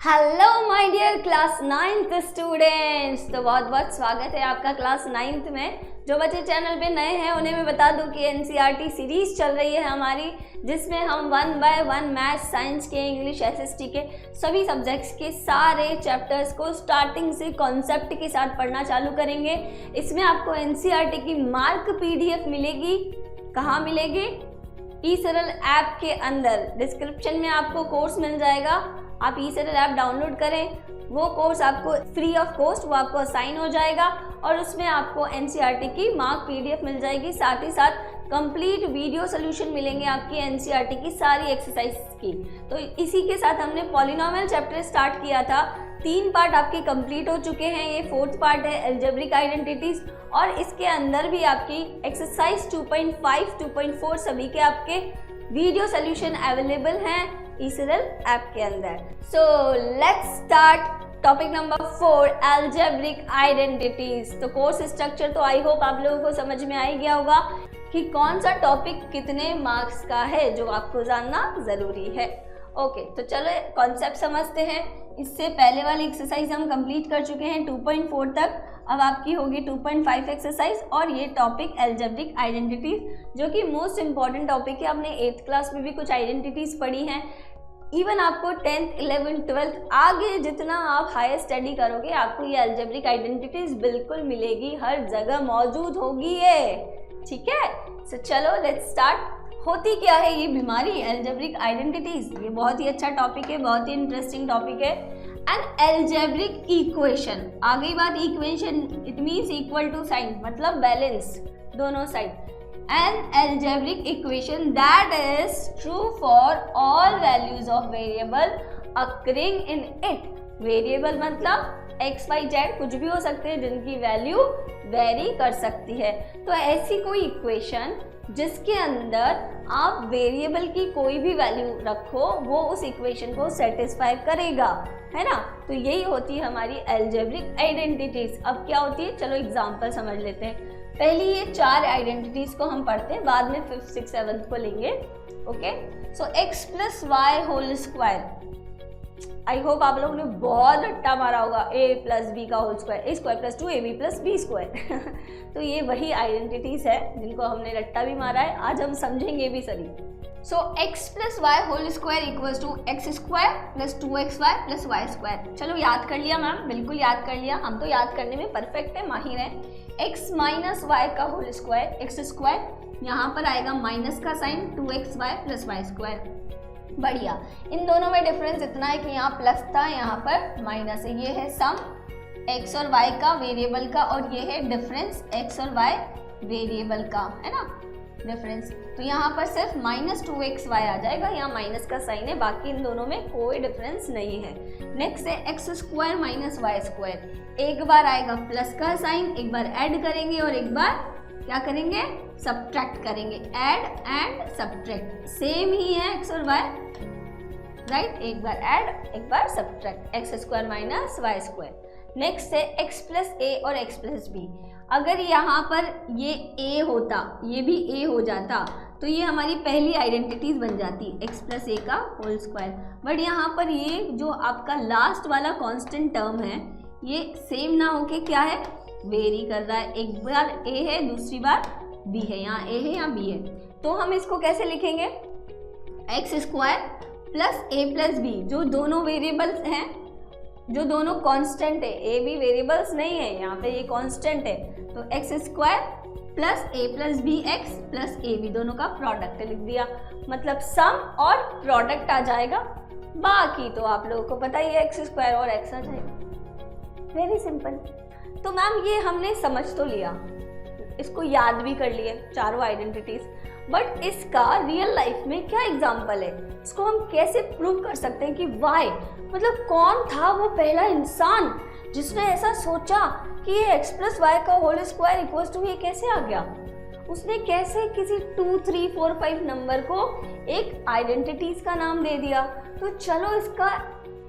Hello my dear class 9th students. तो बहुत बहुत स्वागत है आपका क्लास 9th में। जो बच्चे चैनल पे नए हैं उन्हें मैं बता दूं कि एनसीईआरटी सीरीज चल रही है हमारी, जिसमें हम 1 बाय 1 मैथ, साइंस के, इंग्लिश, एसएसटी के सभी सब्जेक्ट्स के सारे चैप्टर्स को स्टार्टिंग से कॉन्सेप्ट के साथ पढ़ना चालू करेंगे। इसमें आपको एनसीईआरटी की मार्क पीडीएफ मिलेगी। कहाँ मिलेगी? ई सरल ऐप के अंदर। डिस्क्रिप्शन में आपको कोर्स मिल जाएगा, आप ई सरल ऐप डाउनलोड करें। वो कोर्स आपको फ्री ऑफ कॉस्ट वो आपको असाइन हो जाएगा और उसमें आपको एनसीईआरटी की मार्क पीडीएफ मिल जाएगी। साथ ही साथ कंप्लीट वीडियो सोल्यूशन मिलेंगे आपकी एनसीईआरटी की सारी एक्सरसाइज की। तो इसी के साथ हमने पॉलिनोमियल चैप्टर स्टार्ट किया था। 3 पार्ट आपके कंप्लीट हो चुके हैं। ये 4th पार्ट है अलजेब्रिक आइडेंटिटीज, और इसके अंदर भी आपकी एक्सरसाइज 2.5, 2.4 सभी के आपके वीडियो सोल्यूशन अवेलेबल हैं ई सरल ऐप के अंदर। So let's start topic number 4, algebraic identities. तो कोर्स स्ट्रक्चर तो आई होप आप लोगों को समझ में आ ही गया होगा कि कौन सा टॉपिक कितने मार्क्स का है, जो आपको जानना जरूरी है। ओके, तो चलो कॉन्सेप्ट समझते हैं। इससे पहले वाली एक्सरसाइज हम कंप्लीट कर चुके हैं 2.4 तक। अब आपकी होगी 2.5 एक्सरसाइज, और ये टॉपिक अलजेब्रिक आइडेंटिटीज, जो कि मोस्ट इंपॉर्टेंट टॉपिक है। आपने 8th क्लास में भी कुछ आइडेंटिटीज पढ़ी हैं। इवन आपको 10th, 11th, 12th आगे जितना आप हायर स्टडी करोगे, आपको ये अलजेब्रिक आइडेंटिटीज बिल्कुल मिलेगी, हर जगह मौजूद होगी ये। ठीक है, सो चलो लेट्स स्टार्ट। होती क्या है ये बीमारी अलजेब्रिक आइडेंटिटीज? ये बहुत ही अच्छा टॉपिक है, बहुत ही इंटरेस्टिंग टॉपिक है। एन अलजेब्रिक इक्वेशन, आ गई बात equation, it means equal to sign, मतलब बैलेंस दोनों side. An algebraic equation that is true for all values of variable occurring in it. Variable मतलब x, y, z कुछ भी हो सकते हैं जिनकी वैल्यू वेरी कर सकती है। तो ऐसी कोई इक्वेशन जिसके अंदर आप वेरिएबल की कोई भी वैल्यू रखो, वो उस इक्वेशन को सेटिस्फाई करेगा, है ना। तो यही होती है हमारी अलजेब्रिक आइडेंटिटीज। अब क्या होती है, चलो एग्जांपल समझ लेते हैं। पहली ये 4 आइडेंटिटीज को हम पढ़ते हैं, बाद में 5th, 6th, 7th को लेंगे। Okay, so x plus y whole square. I hope आप लोगों ने बहुत रट्टा मारा होगा, a प्लस बी का whole square, a square plus 2ab plus b square. तो ये वही आइडेंटिटीज है जिनको हमने रट्टा भी मारा है, आज हम समझेंगे भी सही। So x plus y whole square equals to x square plus 2xy plus Y square. चलो याद कर लिया मैम, बिल्कुल याद कर लिया, हम तो याद करने में परफेक्ट है, माहिर है। x माइनस वाई का होल स्क्वायर, एक्स स्क्वायर, यहाँ पर आएगा माइनस का sign, 2xy plus Y square. बढ़िया, इन दोनों में डिफरेंस इतना है कि यहाँ प्लस था, यहाँ पर माइनस है। ये है सम x और y का वेरिएबल का, और ये है डिफरेंस x और y वेरिएबल का, है ना डिफरेंस। तो यहाँ पर सिर्फ माइनस 2xy आ जाएगा, यहाँ माइनस का साइन है, बाकी इन दोनों में कोई डिफरेंस नहीं है। नेक्स्ट है x square minus Y square. एक बार आएगा प्लस का साइन, एक बार ऐड करेंगे और एक बार क्या करेंगे, सब्ट्रैक्ट करेंगे। ऐड एंड सब्ट्रैक्ट सेम ही है एक्स और वाई, राइट। एक बार ऐड, एक बार subtract, X square minus Y square. Next है x प्लस ए और x प्लस बी। अगर यहाँ पर ये a होता, ये भी a हो जाता, तो ये हमारी पहली आइडेंटिटीज बन जाती, x प्लस ए का होल स्क्वायर। बट यहाँ पर ये जो आपका लास्ट वाला कांस्टेंट टर्म है, ये सेम ना होके क्या है, वेरी कर रहा है। एक बार a है, दूसरी बार b है, यहाँ a है, यहाँ b है। तो हम इसको कैसे लिखेंगे, x square plus a plus B, जो दोनों वेरिएबल्स हैं, जो दोनों कांस्टेंट है, ए बी वेरिएबल्स नहीं है, यहाँ पे ये कांस्टेंट है। तो x square plus a plus b x plus a b, दोनों का प्रोडक्ट लिख दिया, मतलब सम और प्रोडक्ट आ जाएगा। बाकी तो आप लोगों को पता ही है, एक्स स्क्वायर और एक्स आ जाएगा, वेरी सिंपल। तो मैम ये हमने समझ तो लिया, इसको याद भी कर लिए चारों आइडेंटिटीज, बट इसका रियल लाइफ में क्या एग्जाम्पल है, इसको हम कैसे प्रूव कर सकते हैं कि वाई, मतलब कौन था वो पहला इंसान जिसने ऐसा सोचा कि ये एक्स प्लस वाई का होल स्क्वायर इक्वल्स टू ये कैसे आ गया, उसने कैसे किसी 2, 3, 4, 5 नंबर को एक आइडेंटिटीज का नाम दे दिया। तो चलो इसका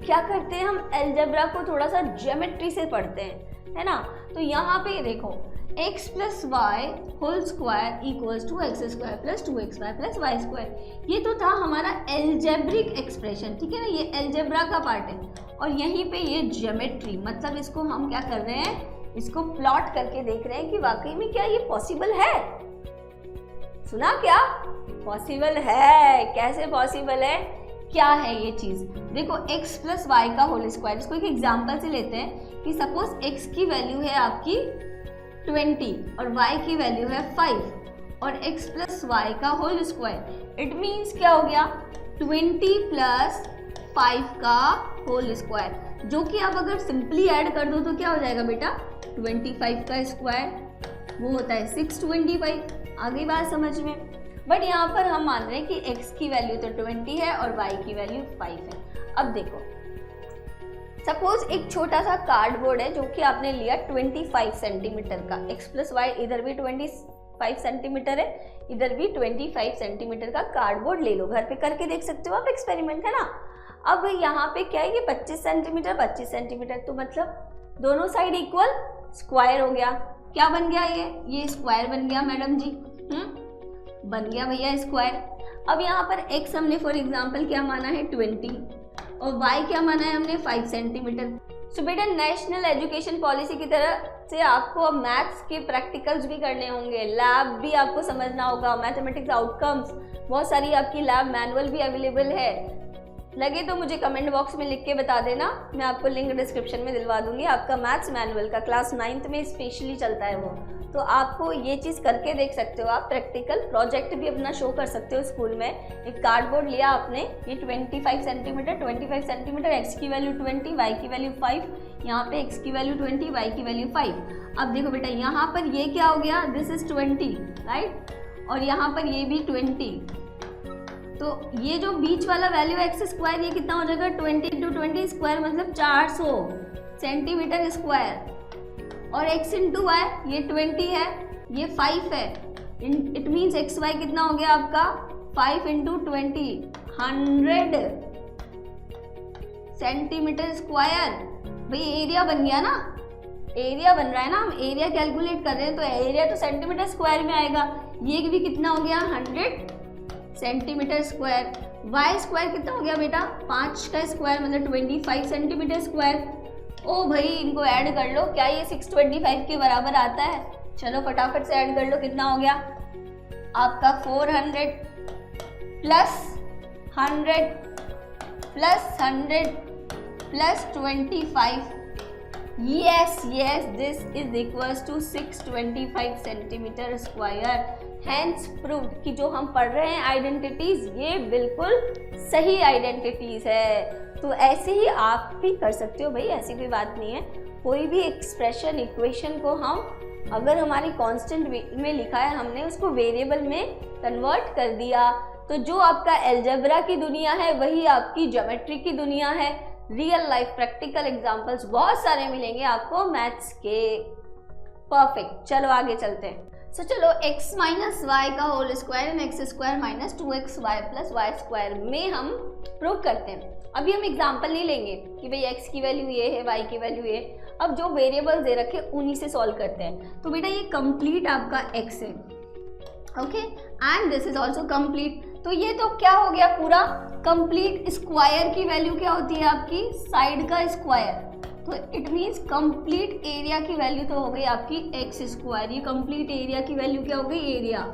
क्या करते हैं, हम अलजेब्रा को थोड़ा सा ज्योमेट्री से पढ़ते हैं, है ना। तो यहाँ पे देखो, x plus y whole square equals to x square plus 2xy plus Y square. ये तो था हमारा एल्जेब्रिक एक्सप्रेशन, ठीक है ना, ये एल्जेब्रा का पार्ट है। और यहीं पे ये ज्योमेट्री, मतलब इसको हम क्या कर रहे हैं, इसको प्लॉट करके देख रहे हैं कि वाकई में क्या ये पॉसिबल है। सुना क्या? पॉसिबल है। कैसे पॉसिबल है, क्या है ये चीज? देखो x प्लस वाई का होल स्क्वायर, इसको एक एग्जांपल से लेते हैं कि सपोज x की वैल्यू है आपकी 20 और y की वैल्यू है 5 और x प्लस वाई का होल स्क्वायर, इट मीन्स क्या हो गया 20 प्लस 5 का होल स्क्वायर, जो कि आप अगर सिंपली ऐड कर दो तो क्या हो जाएगा बेटा, 25 का स्क्वायर वो होता है 625। आ गई बात समझ में? बट यहाँ पर हम मान रहे हैं कि x की वैल्यू तो 20 है और y की वैल्यू 5 है। अब देखो सपोज एक छोटा सा कार्डबोर्ड है जो कि आपने लिया 25 सेंटीमीटर का, x प्लस वाई इधर भी 25 सेंटीमीटर है, इधर भी 25 सेंटीमीटर का कार्डबोर्ड ले लो, घर पे करके देख सकते हो आप एक्सपेरिमेंट, है ना। अब यहाँ पे क्या है, ये 25 सेंटीमीटर 25 सेंटीमीटर, तो मतलब दोनों साइड इक्वल, स्क्वायर हो गया। क्या बन गया, ये स्क्वायर बन गया मैडम जी, बन गया भैया स्क्वायर। अब यहाँ पर x हमने फॉर एग्जांपल क्या माना है 20 और y क्या माना है हमने 5 सेंटीमीटर। सो बेटा नेशनल एजुकेशन पॉलिसी की तरह से आपको अब मैथ्स के प्रैक्टिकल्स भी करने होंगे, लैब भी आपको समझना होगा, मैथमेटिक्स आउटकम्स, बहुत सारी आपकी लैब मैनुअल भी अवेलेबल है। लगे तो मुझे कमेंट बॉक्स में लिख के बता देना, मैं आपको लिंक डिस्क्रिप्शन में दिलवा दूंगी। आपका मैथ्स मैनुअल का क्लास 9th में स्पेशली चलता है वो, तो आपको ये चीज़ करके देख सकते हो। आप प्रैक्टिकल प्रोजेक्ट भी अपना शो कर सकते हो स्कूल में। एक कार्डबोर्ड लिया आपने, ये 25 सेंटीमीटर, x की वैल्यू 20, y की वैल्यू 5, यहाँ पे x की वैल्यू 20, y की वैल्यू 5। अब देखो बेटा यहाँ पर ये क्या हो गया, दिस इज 20 राइट, और यहाँ पर ये भी 20, तो ये जो बीच वाला वैल्यू एक्स स्क्वायर ये कितना हो जाएगा 20 × 20 स्क्वायर मतलब 400 सेंटीमीटर स्क्वायर, और x इंटू वाई ये 20 है, ये 5 है, इट मीन्स एक्स वाई कितना हो गया आपका 5 × 20 100 सेंटीमीटर स्क्वायर। भाई एरिया बन गया ना, एरिया बन रहा है ना, हम एरिया कैलकुलेट कर रहे हैं तो एरिया तो सेंटीमीटर स्क्वायर में आएगा। ये भी कितना हो गया 100 सेंटीमीटर स्क्वायर। वाई स्क्वायर कितना हो गया बेटा 5 का स्क्वायर मतलब 25 सेंटीमीटर स्क्वायर। ओ भाई इनको ऐड कर लो, क्या ये 625 के बराबर आता है? चलो फटाफट से ऐड कर लो, कितना हो गया आपका 400 plus 100 plus 100 plus 25, yes this is equals to 625 centimetre square. Hence proved कि जो हम पढ़ रहे हैं आइडेंटिटीज ये बिल्कुल सही आइडेंटिटीज है। तो ऐसे ही आप भी कर सकते हो भाई, ऐसी कोई बात नहीं है। कोई भी एक्सप्रेशन इक्वेशन को हम अगर हमारी कांस्टेंट में लिखा है, हमने उसको वेरिएबल में कन्वर्ट कर दिया, तो जो आपका अलजेब्रा की दुनिया है वही आपकी ज्योमेट्री की दुनिया है। रियल लाइफ प्रैक्टिकल एग्जांपल्स बहुत सारे मिलेंगे आपको मैथ्स के। परफेक्ट, चलो आगे चलते हैं। सो चलो x माइनस वाई का whole square and x square minus 2x y plus Y square में हम प्रूव करते हैं। अभी हम एग्जांपल नहीं लेंगे कि भाई x की वैल्यू ये है, y की वैल्यू ये, अब जो वेरिएबल्स दे रखे उन्हीं से सॉल्व करते हैं। तो बेटा ये कंप्लीट आपका x है, okay, and this is also complete. तो ये तो क्या हो गया पूरा कंप्लीट। स्क्वायर की वैल्यू क्या होती है आपकी साइड का स्क्वायर, तो इट मीन्स कंप्लीट एरिया की वैल्यू तो हो गई आपकी एक्स स्क्वायर। ये कंप्लीट एरिया की वैल्यू क्या हो गई, area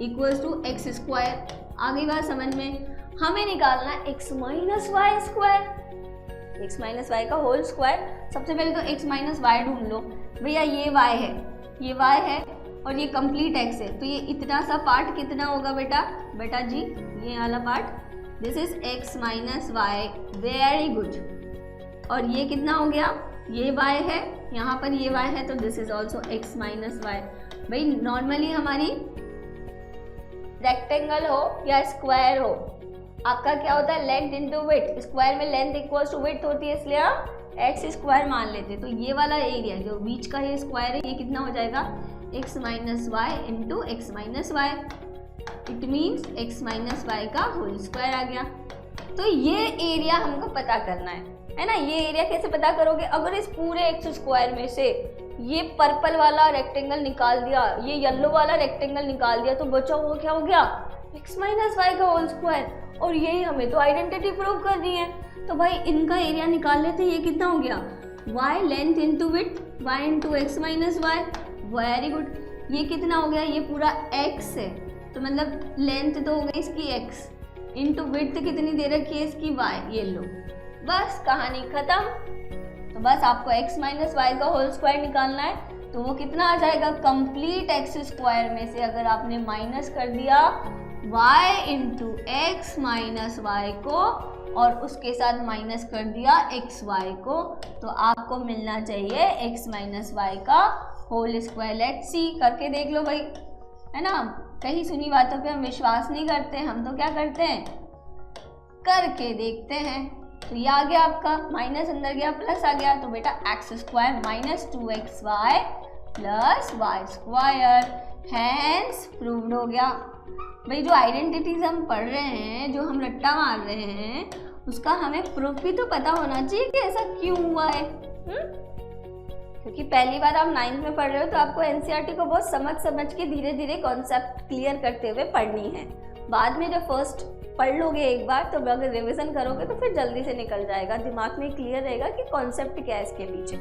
equals to x square. आ गई बात समझ में? हमें निकालना है X minus Y square, X minus Y का होल स्क्वायर। सबसे पहले तो एक्स माइनस वाई ढूंढ लो भैया, ये वाई है, ये वाई है और ये कंप्लीट एक्स है, तो ये इतना सा पार्ट कितना होगा बेटा जी, ये वाला part this is x minus Y, very good. और ये कितना हो गया, ये y है, यहाँ पर ये y है, तो this is also x minus y. भाई नॉर्मली हमारी रेक्टेंगल हो या स्क्वायर हो, आपका क्या होता है लेंथ इंटू विड्थ। स्क्वायर में लेंथ इक्वल्स टू विड्थ होती है, इसलिए हम एक्स स्क्वायर मान लेते हैं। तो ये वाला एरिया जो बीच का ये स्क्वायर है, ये कितना हो जाएगा x minus y into x minus y, it means x minus Y का होल स्क्वायर आ गया। तो ये एरिया हमको पता करना है ना। ये एरिया कैसे पता करोगे, अगर इस पूरे एक्स स्क्वायर में से ये पर्पल वाला रेक्टेंगल निकाल दिया, ये येलो वाला रेक्टेंगल निकाल दिया, तो बचा हुआ क्या हो गया x माइनस वाई का होल स्क्वायर। और यही हमें तो आइडेंटिटी प्रूव करनी है। तो भाई इनका एरिया निकाल लेते हैं। ये कितना हो गया, y length into width, y into x minus Y. Very good. ये कितना हो गया, ये पूरा x है, तो मतलब लेंथ तो हो गई इसकी x इंटू विड्थ कितनी दे रखी है इसकी y। ये लो, बस कहानी खत्म। तो बस आपको x माइनस वाई का होल स्क्वायर निकालना है। तो वो कितना आ जाएगा, कंप्लीट एक्स स्क्वायर में से अगर आपने माइनस कर दिया y into x minus y को और उसके साथ माइनस कर दिया एक्स वाई को, तो आपको मिलना चाहिए x माइनस वाई का होल स्क्वायर। लेट्स सी, करके देख लो भाई, है ना। कहीं सुनी बातों पे हम विश्वास नहीं करते, हम तो क्या करते हैं, करके देखते हैं। तो ये आ गया आपका, माइनस अंदर गया प्लस आ गया, तो बेटा x square minus 2xy plus Y square, hence proved हो गया। भाई जो आइडेंटिटीज हम पढ़ रहे हैं, जो हम रट्टा मार रहे हैं, उसका हमें प्रूफ भी तो पता होना चाहिए कि ऐसा क्यों हुआ है। क्योंकि पहली बार आप 9th में पढ़ रहे हो, तो आपको एनसीईआरटी को बहुत समझ के धीरे धीरे कॉन्सेप्ट क्लियर करते हुए पढ़नी है। बाद में जब फर्स्ट पढ़ लोगे एक बार, तो अगर रिवीजन करोगे तो फिर जल्दी से निकल जाएगा, दिमाग में क्लियर रहेगा कि कॉन्सेप्ट क्या है इसके पीछे,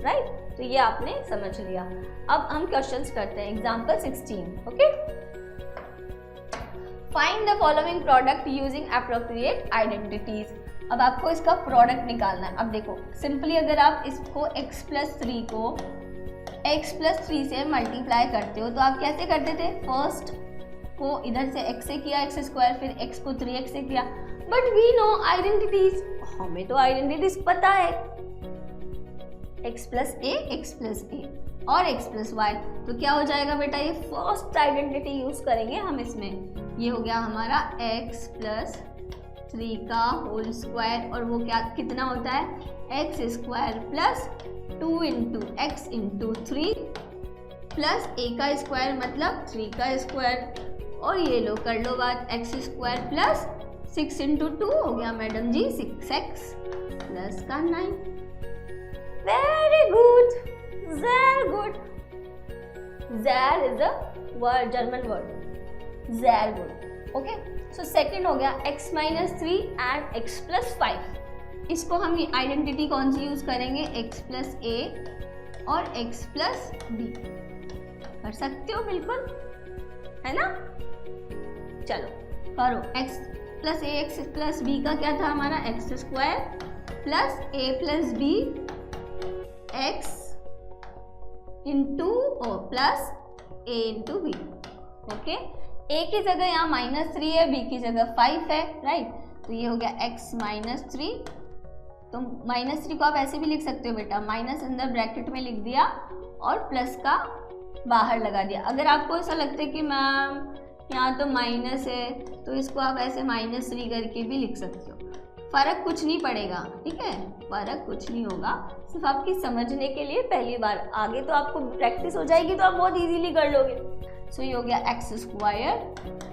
राइट। तो ये आपने समझ लिया। अब हम क्वेश्चंस करते हैं। Example 16, okay. Find the following product using appropriate identities. अब आपको इसका प्रोडक्ट निकालना है। अब देखो, सिंपली अगर आप इसको x प्लस 3 को x प्लस 3 से मल्टीप्लाई करते हो, तो आप कैसे करते थे, फर्स्ट को इधर से x से किया x स्क्वायर, फिर x को 3x से किया। बट वी नो आइडेंटिटीज, हमें तो आइडेंटिटीज पता है, x प्लस a और x प्लस वाई। तो क्या हो जाएगा बेटा, ये फर्स्ट आइडेंटिटी यूज करेंगे हम इसमें। ये हो गया हमारा x प्लस 3 का होल स्क्वायर, और वो क्या कितना होता है, x square plus 2 into x into 3 plus a का स्क्वायर मतलब 3 का स्क्वायर, और ये लो कर लो बात, एक्स स्क्वायर प्लस 6 इंटू 2 हो गया मैडम जी 6x प्लस का 9। Very good, very good. Sehr is a word, German word. Sehr good. Okay. So second हो गया x minus 3 and x plus 5. इसको हम आइडेंटिटी कौन सी यूज करेंगे, x plus a और x plus b। कर सकते हो बिल्कुल, है ना। चलो करो, x plus a x plus b का क्या था हमारा, x square plus a plus b x into o plus a into b. Okay, a की जगह यहाँ -3 है, b की जगह 5 है, राइट। तो ये हो गया x -3। तो -3 को आप ऐसे भी लिख सकते हो बेटा, माइनस अंदर ब्रैकेट में लिख दिया और प्लस का बाहर लगा दिया। अगर आपको ऐसा लगता है कि मैम यहाँ तो माइनस है, तो इसको आप ऐसे -3 करके भी लिख सकते हो, फर्क कुछ नहीं पड़ेगा, ठीक है, फर्क कुछ नहीं होगा, सिर्फ आपकी समझने के लिए पहली बार। आगे तो आपको प्रैक्टिस हो जाएगी तो आप बहुत इजीली कर लोगे। सो ये हो गया x square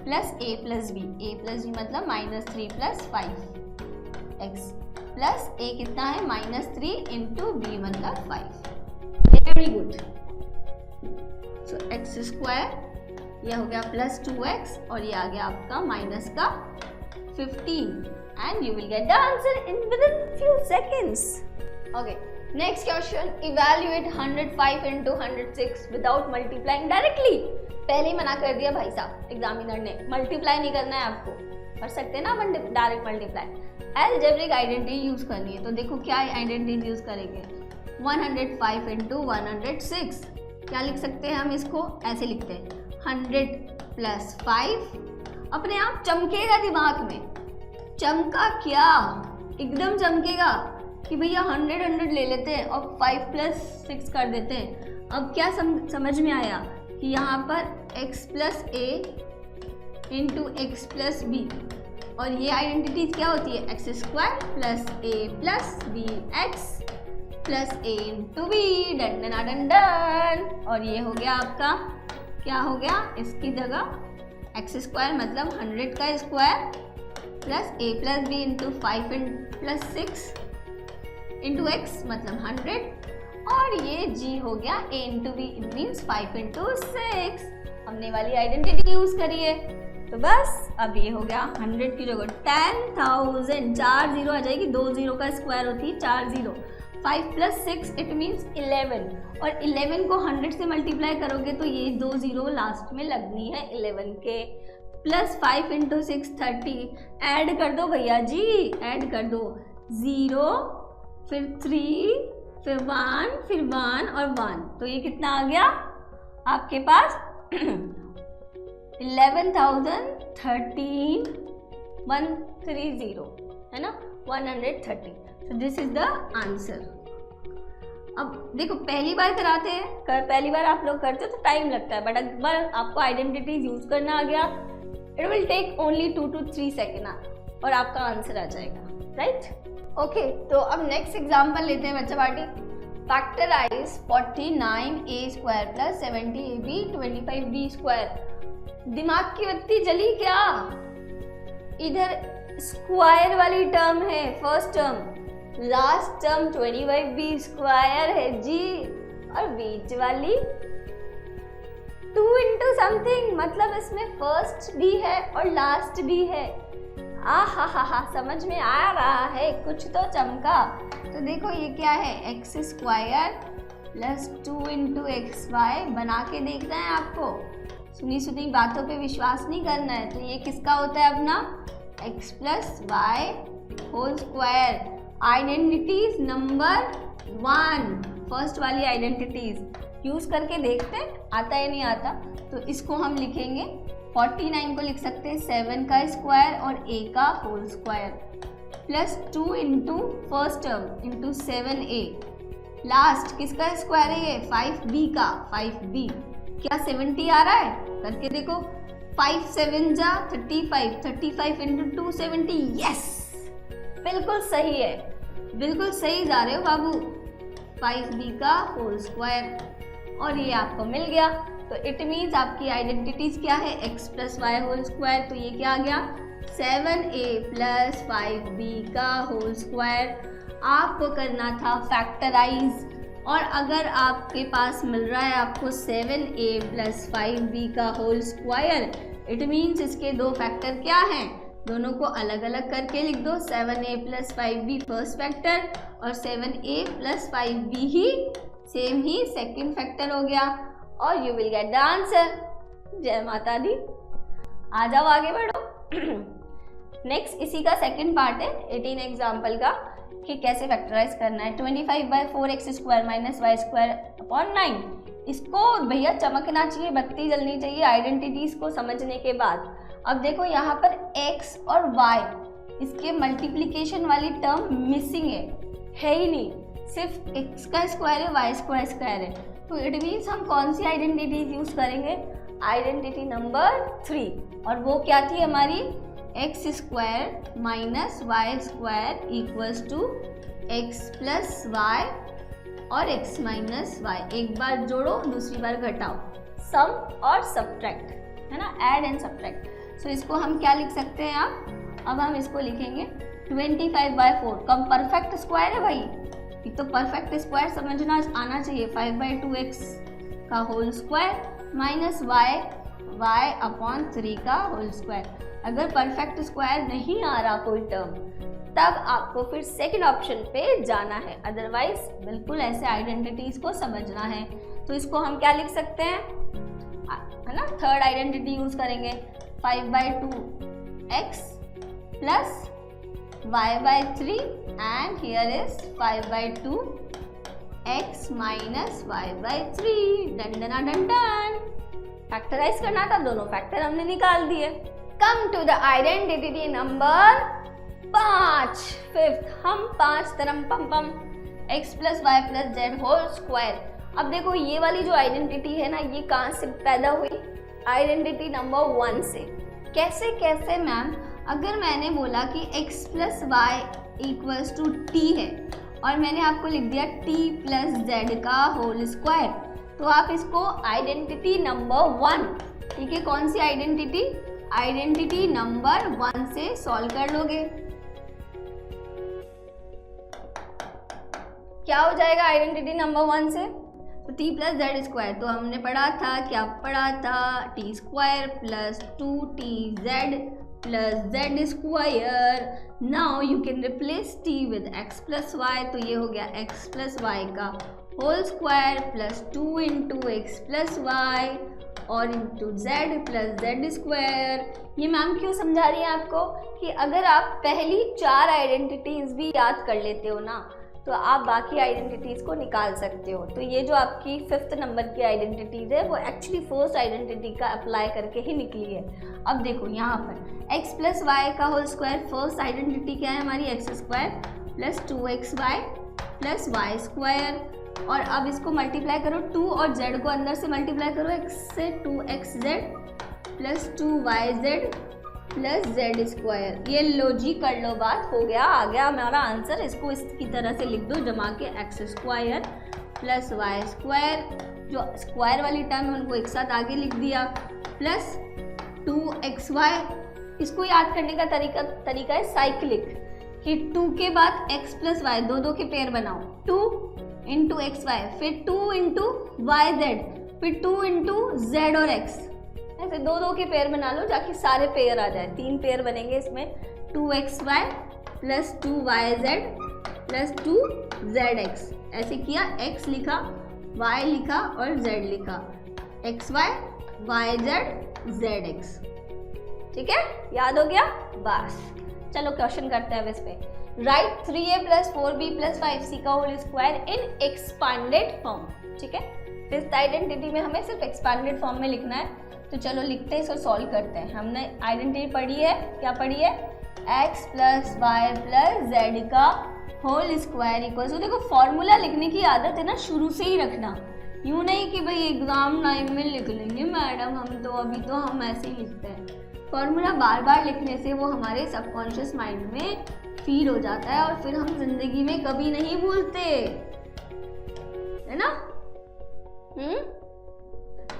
plus a plus b, मतलब -3 प्लस 5 एक्स प्लस a कितना है -3 इंटू बी मतलब 5। Very good. So X square यह हो गया प्लस 2x और ये आ गया आपका माइनस का 15 and you will get the answer within few seconds. Okay, next question. Evaluate 105 into 106 without multiplying directly. पहले ही मना कर दिया भाई साहब एग्जामिनर ने, मल्टीप्लाई नहीं करना है आपको, कर सकते हैं ना अपन direct multiply. Algebraic identity use करनी है, तो देखो क्या आइडेंटिटी यूज करेंगे, 105 into 106। क्या लिख सकते हैं हम इसको, ऐसे लिखते हैं 100 प्लस 5, अपने आप चमकेगा दिमाग में, चमका क्या, एकदम चमकेगा कि भैया 100 ले लेते हैं और 5 प्लस 6 कर देते हैं। अब क्या समझ में आया कि यहाँ पर x plus a into x plus b, और ये आइडेंटिटी क्या होती है, x square plus a plus b x plus a into b, done done done done. और ये हो गया आपका, क्या हो गया, इसकी जगह एक्स स्क्वायर मतलब 100 का square plus a plus b into 5 plus 6 into x मतलब 100, और ये g हो गया a into b, it means 5 into 6। हमने वाली आइडेंटिटी यूज करी है। तो बस अब ये हो गया 100 की जगह 10,000, 4 जीरो आ जाएगी, 2 जीरो का स्क्वायर होती है 4 जीरो, 5 + 6 इट मीन्स 11, और 11 को 100 से मल्टीप्लाई करोगे तो ये 2 जीरो लास्ट में लगनी है 11 के, प्लस 5 × 6 30, ऐड कर दो भैया जी, ऐड कर दो, 0 फिर 3 फिर 1 फिर 1 और 1, तो ये कितना आ गया आपके पास 11,013 130 है ना, 130, so this is the answer। अब देखो पहली बार कराते हैं, पहली बार आप लोग करते हो तो टाइम लगता है, बट अगर आपको आइडेंटिटीज यूज करना आ गया it will take only 2 to 3 second और आपका आंसर आ जाएगा, राइट। ओके, तो अब नेक्स्ट एग्जाम्पल लेते हैं बच्चा party. Factorise 49a² + 70ab 25b²। दिमाग की बत्ती जली क्या? इधर स्क्वायर वाली टर्म है first term, last term 25b² है जी, और बीच वाली 2 × समथिंग, मतलब इसमें फर्स्ट भी है और लास्ट भी है। हा समझ में आ रहा है, कुछ तो चमका। तो देखो ये क्या है, x² + 2 × xy, बना के देखना है आपको, सुनी सुनी बातों पे विश्वास नहीं करना है। तो ये किसका होता है अपना x + y² identities number 1, first वाली आइडेंटिटीज यूज करके देखते हैं आता है नहीं आता। तो इसको हम लिखेंगे 49 को लिख सकते हैं 7 का स्क्वायर और a का whole square, plus 2 × first term × 7a, last किसका स्क्वायर है ये 5b का, 5b। क्या 70 आ रहा है? करके देखो, 5 7 जा 35, 35 × 2 70, यस बिल्कुल सही है, बिल्कुल सही जा रहे हो बाबू, 5b का होल स्क्वायर, और ये आपको मिल गया। तो इट मीन्स आपकी आइडेंटिटीज क्या है, x + y होल स्क्वायर, तो ये क्या आ गया 7a + 5b का होल स्क्वायर। आपको करना था फैक्टराइज, और अगर आपके पास मिल रहा है आपको 7a + 5b का होल स्क्वायर, इट मीन्स इसके दो फैक्टर क्या हैं, दोनों को अलग अलग करके लिख दो, 7a + 5b फर्स्ट फैक्टर और 7a + 5b ही सेम ही सेकंड फैक्टर हो गया, और you will get the answer. जय माता दी। आ जाओ आगे बढ़ो। नेक्स्ट इसी का सेकंड पार्ट है 18 एग्जाम्पल का, कि कैसे फैक्टराइज करना है। 25/4x² - y²/9, इसको भैया चमकना चाहिए, बत्ती जलनी चाहिए आइडेंटिटीज को समझने के बाद। अब देखो यहाँ पर x और y, इसके मल्टीप्लिकेशन वाली टर्म मिसिंग है ही नहीं, सिर्फ x का स्क्वायर है, y² स्क्वायर है। तो इट मीन्स हम कौन सी आइडेंटिटीज यूज करेंगे, आइडेंटिटी नंबर 3, और वो क्या थी हमारी x² - y² = x + y और x - y। एक बार जोड़ो दूसरी बार घटाओ, सम और सब्ट्रैक्ट है ना, ऐड एंड सब्ट्रैक्ट। सो इसको हम क्या लिख सकते हैं अब हम इसको लिखेंगे 25/4, कम परफेक्ट स्क्वायर है भाई, ये तो परफेक्ट स्क्वायर समझना आना चाहिए, 5/2x का होल स्क्वायर माइनस y/3 का होल स्क्वायर। अगर परफेक्ट स्क्वायर नहीं आ रहा कोई टर्म, तब आपको फिर सेकंड ऑप्शन पे जाना है, अदरवाइज बिल्कुल ऐसे आइडेंटिटीज को समझना है। तो इसको हम क्या लिख सकते हैं, है ना, थर्ड आइडेंटिटी यूज करेंगे, 5/2x + y/3 and here is 5/2x - y/3। Done done done, factorise करना था, दोनों फैक्टर हमने निकाल दिए। Come to the identity number 5, fifth, हम 5 तरम पम पम x + y + z whole square. अब देखो ये वाली जो आइडेंटिटी है ना, ये कहाँ से पैदा हुई, आइडेंटिटी नंबर 1 से। कैसे मैम, अगर मैंने बोला कि x + y = t है और मैंने आपको लिख दिया t + z का होल स्क्वायर, तो आप इसको आइडेंटिटी नंबर 1, ठीक है, कौन सी आइडेंटिटी, आइडेंटिटी नंबर 1 से सॉल्व कर लोगे। क्या हो जाएगा आइडेंटिटी नंबर 1 से, तो t + z², तो हमने पढ़ा था, क्या पढ़ा था, t² + 2tz plus Z square. Now you can replace t with x plus Y, तो ये हो गया x प्लस वाई का whole square plus 2 into x plus Y और into Z plus Z square. ये मैम क्यों समझा रही है आपको कि अगर आप पहली 4 आइडेंटिटीज भी याद कर लेते हो ना तो आप बाकी आइडेंटिटीज को निकाल सकते हो। तो ये जो आपकी 5th नंबर की आइडेंटिटीज है वो एक्चुअली फर्स्ट आइडेंटिटी का अप्लाई करके ही निकली है। अब देखो यहाँ पर x प्लस वाई का होल स्क्वायर, फर्स्ट आइडेंटिटी क्या है हमारी x square plus 2xy plus Y square, और अब इसको मल्टीप्लाई करो 2 और z को अंदर से मल्टीप्लाई करो x से 2xz plus 2yz plus Z square. ये लो जी कर लो बात, हो गया आ गया हमारा आंसर। इसको इसकी तरह से लिख दो जमा के x square plus Y square, जो स्क्वायर वाली टर्म है उनको एक साथ आगे लिख दिया, प्लस 2xy। इसको याद करने का तरीका है साइक्लिक, कि 2 के बाद x प्लस वाई दो के पेयर बनाओ, 2 इंटू एक्स वाई, फिर 2 इंटू वाई जेड, फिर 2 इंटू जेड और x, ऐसे दो के पेयर बना लो ताकि सारे पेयर आ जाए। 3 पेयर बनेंगे इसमें, 2xy plus 2yz plus 2zx। ऐसे किया, x लिखा, y लिखा और z लिखा, xy yz zx। ठीक है, याद हो गया? बस चलो क्वेश्चन करते हैं अब इस पे। Right 3a plus 4b plus 5c का होल स्क्वायर इन एक्सपांडेड फॉर्म। ठीक है, फिफ्थ आइडेंटिटी में हमें सिर्फ एक्सपांडेड फॉर्म में लिखना है, तो चलो लिखते हैं, इसको सॉल्व करते हैं। हमने आइडेंटिटी पढ़ी है, क्या पढ़ी है? x plus Y plus Z का होल स्क्वायर इक्वल टू, देखो फॉर्मूला लिखने की आदत है ना शुरू से ही रखना, यूँ नहीं कि भाई एग्जाम टाइम में लिख लेंगे मैडम हम तो, अभी तो हम ऐसे ही लिखते हैं। फॉर्मूला बार बार लिखने से वो हमारे सबकॉन्शियस माइंड में फील हो जाता है और फिर हम जिंदगी में कभी नहीं भूलते, है ना?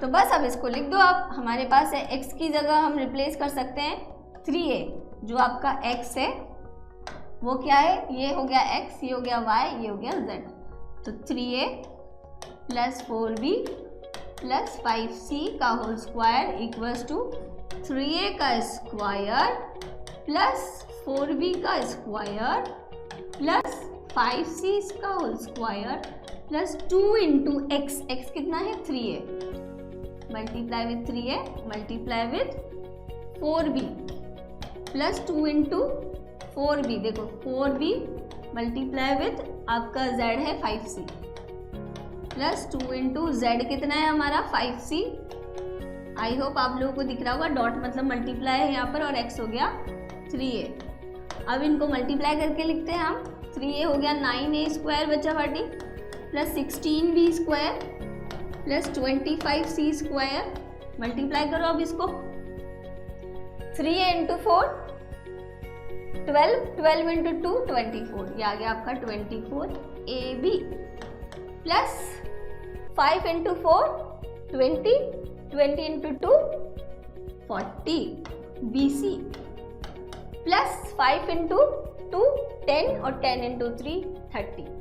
तो बस अब इसको लिख दो। आप हमारे पास है x की जगह हम रिप्लेस कर सकते हैं 3a, जो आपका x है वो क्या है, ये हो गया x, ये हो गया y, ये हो गया z। तो 3a plus 4b plus 5c का whole square equals to 3a का स्क्वायर प्लस 4b का स्क्वायर प्लस 5c का whole square plus 2 into x, x कितना है 3a, multiply with 3a multiply with 4b plus 2 into 4b, देखो 4b multiply with आपका z है 5c plus 2 into z कितना है हमारा 5c। आई होप आप लोगों को दिख रहा होगा, डॉट मतलब मल्टीप्लाई है यहाँ पर और x हो गया 3a। अब इनको मल्टीप्लाई करके लिखते हैं हम, 3a हो गया 9a स्क्वायर बचा party plus 16b square plus 25c square, multiply करो अब इसको, 3a इंटू 4 12, 12 इंटू 2 24, ये आ गया आपका 24ab plus 5 into 4 20, 20 into 2 40 bc plus 5 into 2 10 और 10 इंटू 3 30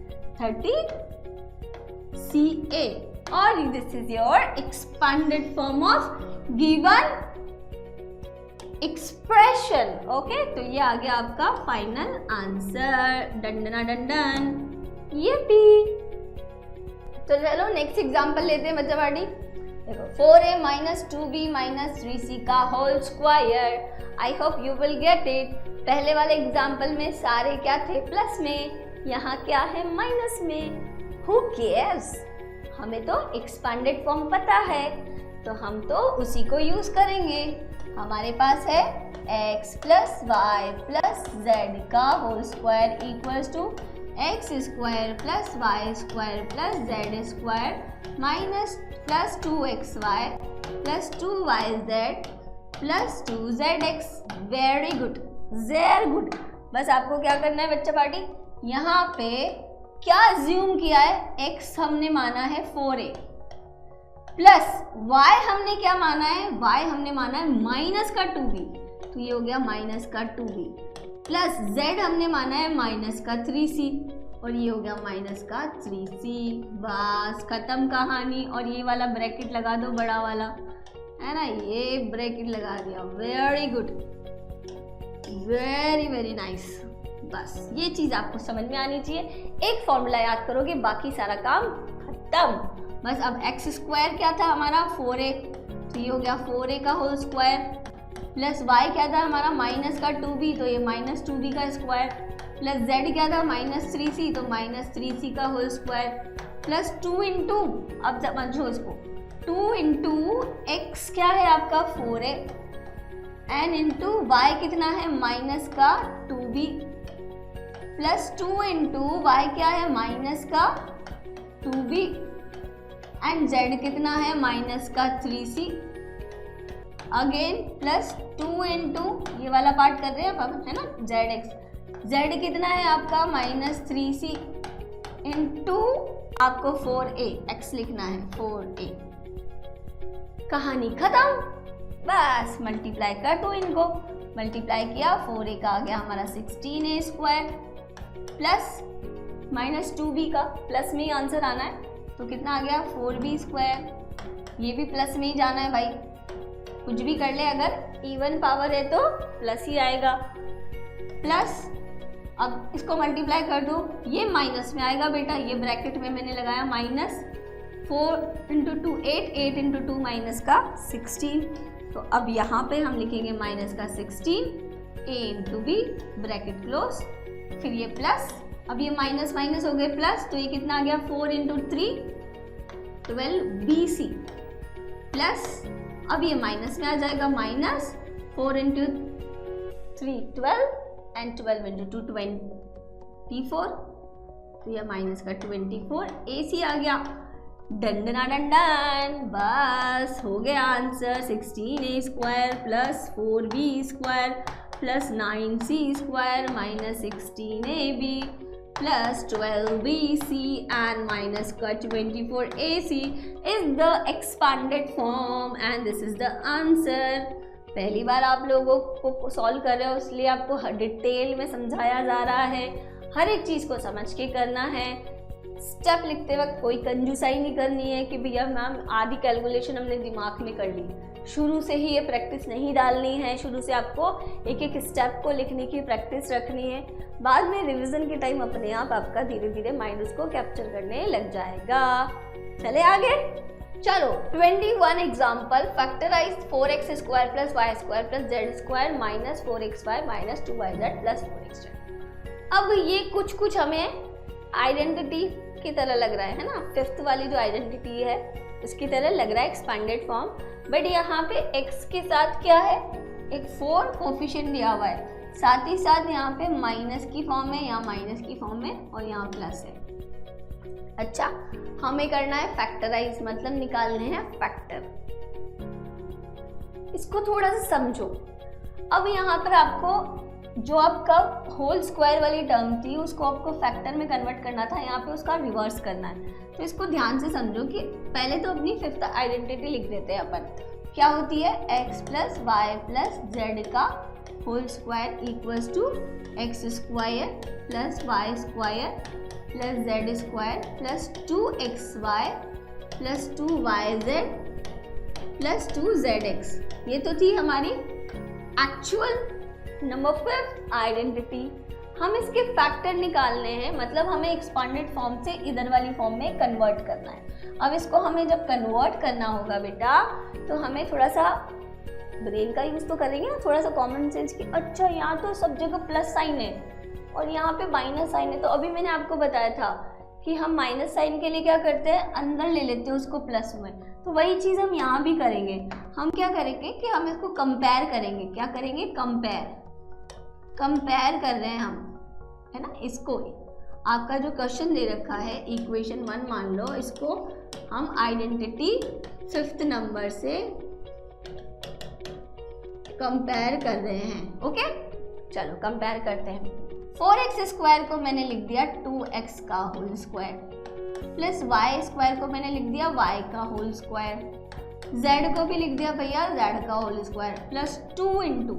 ca, और this is your expanded form of given expression। Okay, तो ये आ गया आपका फाइनल आंसर। डंडना डंडन, ये भी। तो चलो नेक्स्ट एग्जांपल लेते हैं बच्चा पार्टी। देखो 4a minus 2b minus 3c का whole square. I hope you will get it. पहले वाले एग्जांपल में सारे क्या थे प्लस में, यहाँ क्या है माइनस में। हु केयर्स, हमें तो एक्सपांडेड फॉर्म पता है तो हम तो उसी को यूज करेंगे। हमारे पास है x plus Y plus Z का whole square equals to x square plus Y square plus Z square minus plus 2xy plus 2yz plus 2zx। Very good, very good. बस आपको क्या करना है बच्चा पार्टी, यहाँ पे क्या अज्यूम किया है, x हमने माना है 4a प्लस y हमने क्या माना है, y हमने माना है माइनस का 2b, तो ये हो गया माइनस का 2b प्लस z हमने माना है माइनस का 3c और ये हो गया माइनस का 3c। बस खत्म कहानी। और ये वाला ब्रैकेट लगा दो बड़ा वाला, है ना, ये ब्रैकेट लगा दिया। Very good. Very very nice. बस ये चीज़ आपको समझ में आनी चाहिए। एक फॉर्मूला याद करोगे, बाकी सारा काम खत्म। बस अब एक्स स्क्वायर क्या था हमारा 4a, तो ये हो गया 4a का होल स्क्वायर, प्लस वाई क्या था हमारा माइनस का 2b, तो ये माइनस 2b का स्क्वायर, प्लस z क्या था माइनस 3c, तो माइनस 3c का होल स्क्वायर, प्लस 2 इंटू, अब समझो इसको, 2 इंटू एक्स क्या है आपका 4a, एन इंटू वाई कितना है माइनस का 2b, प्लस 2 इंटू वाई क्या है माइनस का 2b, एंड z कितना है माइनस का 3c, अगेन प्लस 2 इंटू ये वाला पार्ट कर रहे हैं अब, है ना, z कितना है आपका माइनस 3c इंटू आपको 4a, x लिखना है 4a। कहानी खत्म। बस मल्टीप्लाई कर दो इनको, मल्टीप्लाई किया 4a का आ गया हमारा 16a square, plus minus 2b का प्लस में ही आंसर आना है, तो कितना आ गया 4b स्क्वायर, ये भी प्लस में ही जाना है भाई, कुछ भी कर ले अगर इवन पावर है तो प्लस ही आएगा, प्लस अब इसको मल्टीप्लाई कर दो, ये माइनस में आएगा बेटा, ये ब्रैकेट में मैंने लगाया माइनस, 4 इंटू 2 8, 8 इंटू 2 माइनस का 16, तो अब यहाँ पे हम लिखेंगे माइनस का 16 a into b bracket close, फिर ये प्लस, अब ये माइनस माइनस हो गए प्लस, तो ये कितना आ गया 4 इंटू 3 12bc, प्लस अब ये माइनस में आ जाएगा माइनस 4 इंटू 3 12 एंड 12 इंटू 2 24, तो यह माइनस का 24 ac आ गया। डंडना डंडन, बस हो गया answer, 16a square plus 4b square plus 9c square minus 16ab plus 12bc and minus का 24ac is the expanded form and this is the answer. पहली बार आप लोगों को सॉल्व कर रहे हो, इसलिए आपको डिटेल में समझाया जा रहा है, हर एक चीज़ को समझ के करना है। स्टेप लिखते वक्त कोई कंजूसाई नहीं करनी है कि भैया मैम आधी कैलकुलेशन हमने दिमाग में कर ली, शुरू से ही ये प्रैक्टिस नहीं डालनी है, शुरू से आपको एक एक स्टेप को लिखने की प्रैक्टिस रखनी है, बाद में रिवीजन के टाइम अपने आप आपका धीरे धीरे माइंड उसको कैप्चर करने लग जाएगा। चले आगे, चलो 21 example, factorise 4x square plus Y square plus Z square minus 4xy minus 2yz plus 4xz। अब ये कुछ हमें आइडेंटिटी की तरह लग रहा है ना, फिफ्थ वाली जो आइडेंटिटी है उसकी तरह लग रहा है एक्सपेंडेड फॉर्म, बट यहाँ पे x के साथ क्या है, एक 4 कोफिशिएंट दिया हुआ है, साथ ही साथ यहाँ पे माइनस की फॉर्म है, यहाँ माइनस की फॉर्म है और यहाँ प्लस है। अच्छा, हमें करना है फैक्टराइज, मतलब निकालने हैं फैक्टर। इसको थोड़ा सा समझो। अब यहाँ पर आपको जो आपका होल स्क्वायर वाली टर्म थी उसको आपको फैक्टर में कन्वर्ट करना था, यहाँ पे उसका रिवर्स करना है। तो इसको ध्यान से समझो कि पहले तो अपनी फिफ्थ आइडेंटिटी लिख देते हैं अपन। क्या होती है, x plus Y plus Z का whole square equals to x square plus Y square plus Z square plus 2xy plus 2yz plus 2zx। ये तो थी हमारी एक्चुअल नंबर फिफ्थ आइडेंटिटी। हम इसके फैक्टर निकालने हैं, मतलब हमें एक्सपांडेड फॉर्म से इधर वाली फॉर्म में कन्वर्ट करना है। अब इसको हमें जब कन्वर्ट करना होगा बेटा, तो हमें थोड़ा सा ब्रेन का यूज़ तो करेंगे ना, थोड़ा सा कॉमन सेंस की। अच्छा, यहाँ तो सब जगह प्लस साइन है और यहाँ पे माइनस साइन है, तो अभी मैंने आपको बताया था कि हम माइनस साइन के लिए क्या करते हैं, अंदर ले लेते हैं उसको प्लस में। तो वही चीज़ हम यहाँ भी करेंगे। हम क्या करेंगे कि हम इसको कंपेयर करेंगे। क्या करेंगे, कंपेयर कर रहे हैं हम, है ना। इसको आपका जो क्वेश्चन दे रखा है इक्वेशन 1 मान लो, इसको हम आइडेंटिटी फिफ्थ नंबर से कंपेयर कर रहे हैं। ओके, चलो कंपेयर करते हैं। 4x स्क्वायर को मैंने लिख दिया 2x का whole square plus y square को मैंने लिख दिया y का होल स्क्वायर, z को भी लिख दिया भैया z का whole square plus 2 into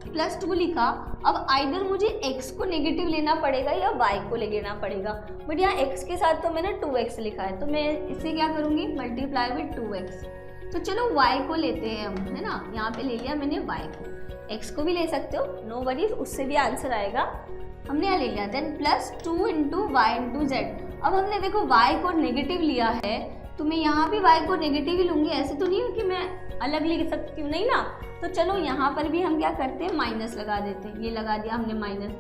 plus 2 लिखा। अब आइदर मुझे x को नेगेटिव लेना पड़ेगा या y को लेना पड़ेगा, बट यहाँ x के साथ तो मैंने 2x लिखा है, तो मैं इसे क्या करूँगी, मल्टीप्लाई विद 2x। तो चलो y को लेते हैं हम, है ना, यहाँ पे ले लिया मैंने y को, x को भी ले सकते हो, नो वरीज, उससे भी आंसर आएगा। हमने यहाँ ले लिया, then plus 2 into y into z. अब हमने देखो y को नेगेटिव लिया है, तो मैं यहाँ भी y को नेगेटिव ही लूँगी, ऐसे तो नहीं हो कि मैं अलग लिख सकती हूँ, नहीं ना। तो चलो यहाँ पर भी हम क्या करते हैं, माइनस लगा देते हैं, ये लगा दिया हमने माइनस,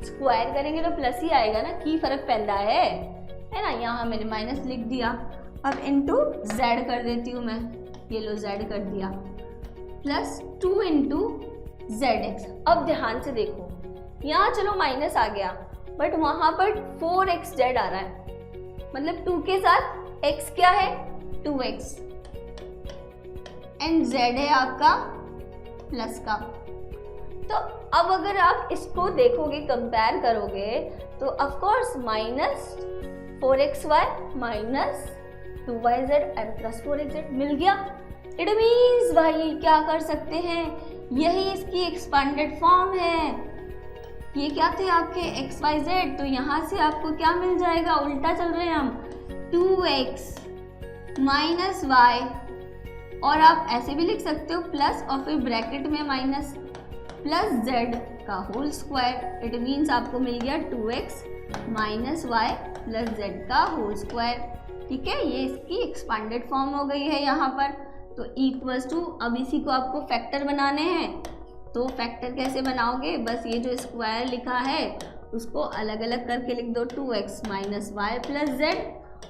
स्क्वायर करेंगे तो प्लस ही आएगा ना, की फर्क पैदा है ना। यहाँ मैंने माइनस लिख दिया, अब इंटू जेड कर देती हूँ मैं, ये लो जेड कर दिया, प्लस 2 इंटू जेड एक्स। अब ध्यान से देखो, यहाँ चलो माइनस आ गया, बट वहाँ पर 4x जेड आ रहा है, मतलब 2 के साथ x क्या है, 2x, एंड z है आपका प्लस का। तो अब अगर आप इसको देखोगे, कंपेयर करोगे, तो of course minus 4xy minus 2yz and plus 4xz मिल गया। इट मीन्स भाई क्या कर सकते हैं, यही इसकी एक्सपांडेड फॉर्म है। ये क्या थे आपके xyz, तो यहाँ से आपको क्या मिल जाएगा, उल्टा चल रहे हैं हम, 2x माइनस y, और आप ऐसे भी लिख सकते हो प्लस और फिर ब्रैकेट में माइनस प्लस z का होल स्क्वायर। इट मीन्स आपको मिल गया 2x minus y plus z का होल स्क्वायर। ठीक है, ये इसकी एक्सपांडेड फॉर्म हो गई है यहाँ पर। तो इक्वल्स टू, अब इसी को आपको फैक्टर बनाने हैं, तो फैक्टर कैसे बनाओगे, बस ये जो स्क्वायर लिखा है उसको अलग अलग करके लिख दो, 2x minus Y plus Z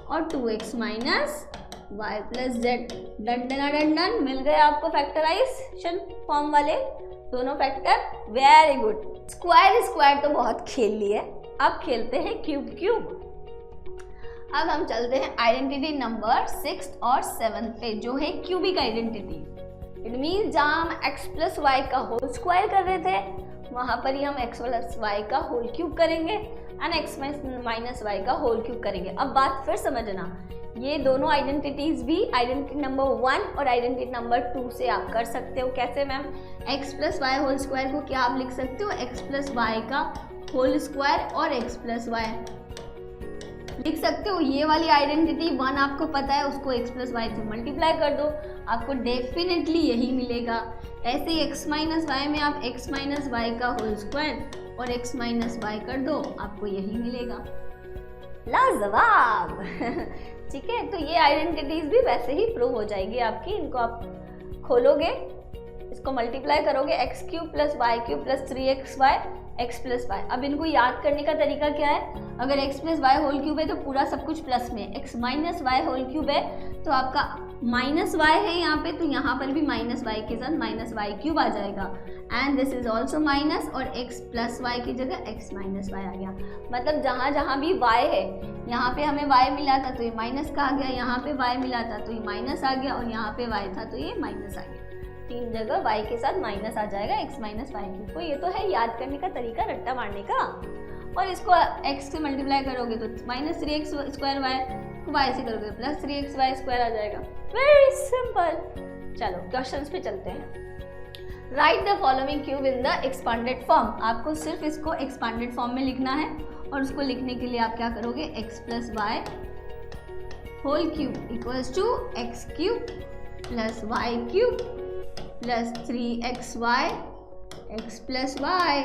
और 2x minus Y plus Z. Done done done done, मिल गए आपको फैक्टराइजेशन फॉर्म वाले दोनों factor. Very good. Square square तो बहुत खेल लिए, अब खेलते हैं क्यूब क्यूब। अब हम चलते हैं आइडेंटिटी नंबर 6 और 7 पे, जो है क्यूबिक आइडेंटिटी। इट मीन्स जहाँ हम x प्लस वाई का होल स्क्वायर कर रहे थे, वहाँ पर ही हम x प्लस वाई का होल क्यूब करेंगे एंड x माइनस वाई का होल क्यूब करेंगे। अब बात फिर समझना, ये दोनों आइडेंटिटीज भी आइडेंटिटी नंबर 1 और आइडेंटिटी नंबर 2 से आप कर सकते हो। कैसे ma'am, x plus y whole square को क्या आप लिख सकते हो, x प्लस वाई का होल स्क्वायर और x प्लस वाई लिख सकते हो। ये वाली आइडेंटिटी 1 आपको पता है, उसको x प्लस वाई से मल्टीप्लाई कर दो, आपको डेफिनेटली यही मिलेगा। ऐसे ही x माइनस वाई में आप x माइनस वाई का होल स्क्वायर और x माइनस वाई कर दो, आपको यही मिलेगा। लाजवाब। ठीक है, तो ये आइडेंटिटीज भी वैसे ही प्रूव हो जाएगी आपकी। इनको आप खोलोगे, इसको मल्टीप्लाई करोगे, x cube plus y cube plus 3xy x plus y. अब इनको याद करने का तरीका क्या है, अगर x plus y whole cube है तो पूरा सब कुछ प्लस में, x minus y whole cube है तो आपका माइनस वाई है यहाँ पे, तो यहाँ पर भी माइनस वाई के साथ माइनस वाई क्यूब आ जाएगा and this is also minus, और x प्लस वाई की जगह x माइनस वाई आ गया। मतलब जहाँ जहाँ भी y है, यहाँ पे हमें y मिला था तो ये माइनस का आ गया, यहाँ पे y मिला था तो ये माइनस आ गया, और यहाँ पे y था तो ये माइनस आ गया। 3 जगह y के साथ माइनस आ जाएगा x माइनस वाई क्यूब को। ये तो है याद करने का तरीका, रट्टा मारने का। और इसको x से मल्टीप्लाई करोगे तो माइनस 3x स्क्वायर वाई को y से करोगे प्लस 3x वाई स्क्वायर आ जाएगा। Very simple. चलो क्वेश्चंस पे चलते हैं। Right the following cube in the expanded form. आपको सिर्फ इसको एक्सपांडेड फॉर्म में लिखना है, और उसको लिखने के लिए आप क्या करोगे, x plus y whole cube equals to x cube plus y cube plus 3xy x plus Y.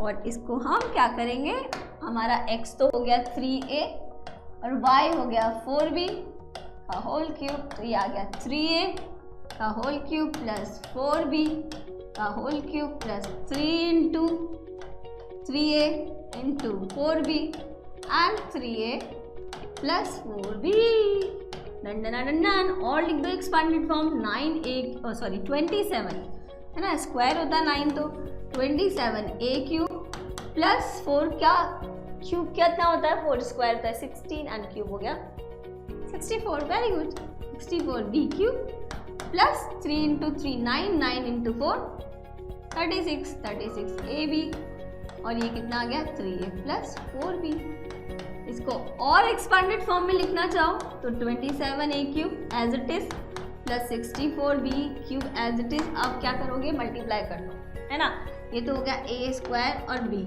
और इसको हम क्या करेंगे, हमारा x तो हो गया 3a और y हो गया 4b का होल क्यूब, तो ये आ गया 3a का होल क्यूब प्लस 4b का whole cube plus 3 into 3a into 4b and 3a plus 4b। Done done done done. और लिख दो एक्सपांडेड फॉर्म, 27 है ना, स्क्वायर होता है 9, तो 27a क्यूब प्लस 4 क्या क्यूब कितना होता है, 4 स्क्वायर होता है 16 एंड क्यूब हो गया 64। Very good. 64b cube plus 3 into 3 9 into 4 36ab, और ये कितना आ गया 3a प्लस 4b। इसको और एक्सपांडेड फॉर्म में लिखना चाहो तो 27a cube as it is plus 64b cube as it is. अब क्या करोगे, मल्टीप्लाई कर दो, है ना। ये तो हो गया a स्क्वायर और b,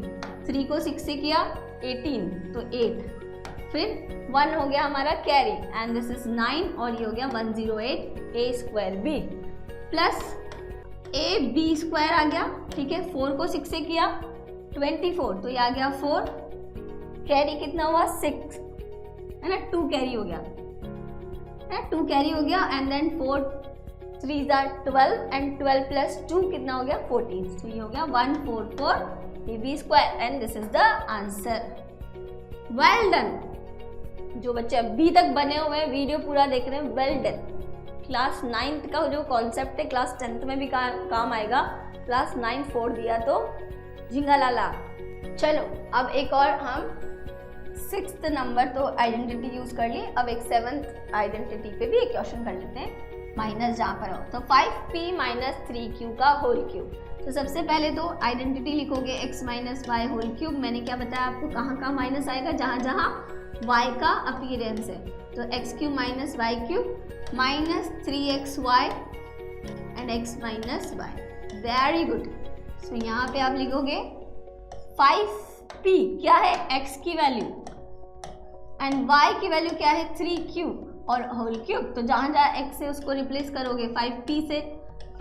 3 को 6 से किया 18 तो 8, फिर 1 हो गया हमारा कैरी एंड दिस इज 9 और ये हो गया 108 a square b plus a b square आ गया, ठीक है। 4 को 6 से किया 24 तो ये आ गया 4, कैरी कितना हुआ 6 है ना, 2 कैरी हो गया है ना, 2 कैरी हो गया and then 4 3 are 12 and 12 plus 2 कितना हो गया 14, तो ये हो गया 144 ab square and this is the answer. Well done. जो बच्चे अभी तक बने हुए हैं वीडियो पूरा देख रहे हैं, वेल डन। क्लास 9th का जो कॉन्सेप्ट है क्लास 10th में भी काम आएगा, क्लास 9 4 दिया तो झिंगा लाला। चलो अब एक और हम 6th नंबर तो आइडेंटिटी यूज कर लिए, अब एक 7th आइडेंटिटी पे भी एक क्वेश्चन कर लेते हैं, माइनस जहाँ पर हो तो 5p माइनस 3q का होल क्यूब। तो सबसे पहले तो आइडेंटिटी लिखोगे x minus y whole cube. मैंने क्या बताया आपको, कहाँ कहाँ माइनस आएगा, जहाँ जहाँ y का अपीयरेंस है, तो X cube minus Y cube minus 3xy and x minus Y. Very good. So यहाँ पे आप लिखोगे 5p क्या है x की वैल्यू एंड y की वैल्यू क्या है 3q और होल क्यूब, तो जहाँ जहाँ x है उसको रिप्लेस करोगे 5p से,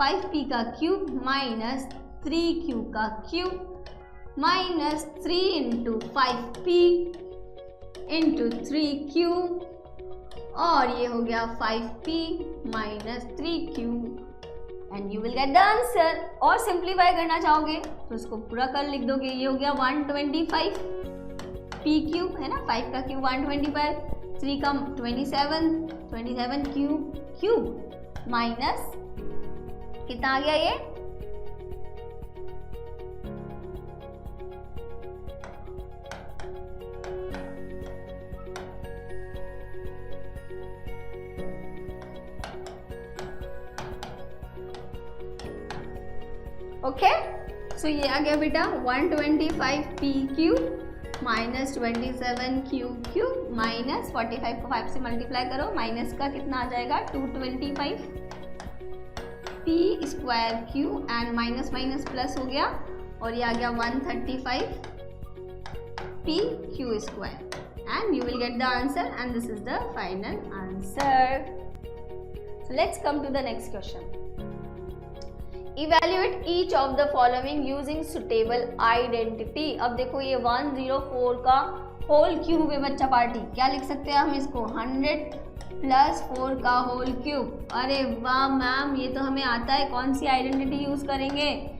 5p का क्यूब माइनस 3q का cube minus 3 into 5p into 3q और ये हो गया 5p minus 3q and you will get the answer. और सिंप्लीफाई करना चाहोगे तो इसको पूरा कर लिख दोगे, ये हो गया 125 p क्यूब है ना, 5 का क्यूब 125, 3 का 27 क्यूब माइनस कितना आ गया ये ओके। सो ये आ गया बेटा 125 p cube minus 27 cube minus 45 को 5 से मल्टीप्लाई करो, माइनस का कितना आ जाएगा 225 p square cube and minus minus plus हो गया और ये आ गया 135 p q square and you will get the answer and this is the final answer. So let's come to the next question. Evaluate each of the following using suitable identity। अब देखो ये 104 का होल क्यूब है बच्चा party, क्या लिख सकते हैं हम इसको 100 प्लस 4 का होल क्यूब। अरे वाह मैम, ये तो हमें आता है, कौन सी आइडेंटिटी यूज करेंगे,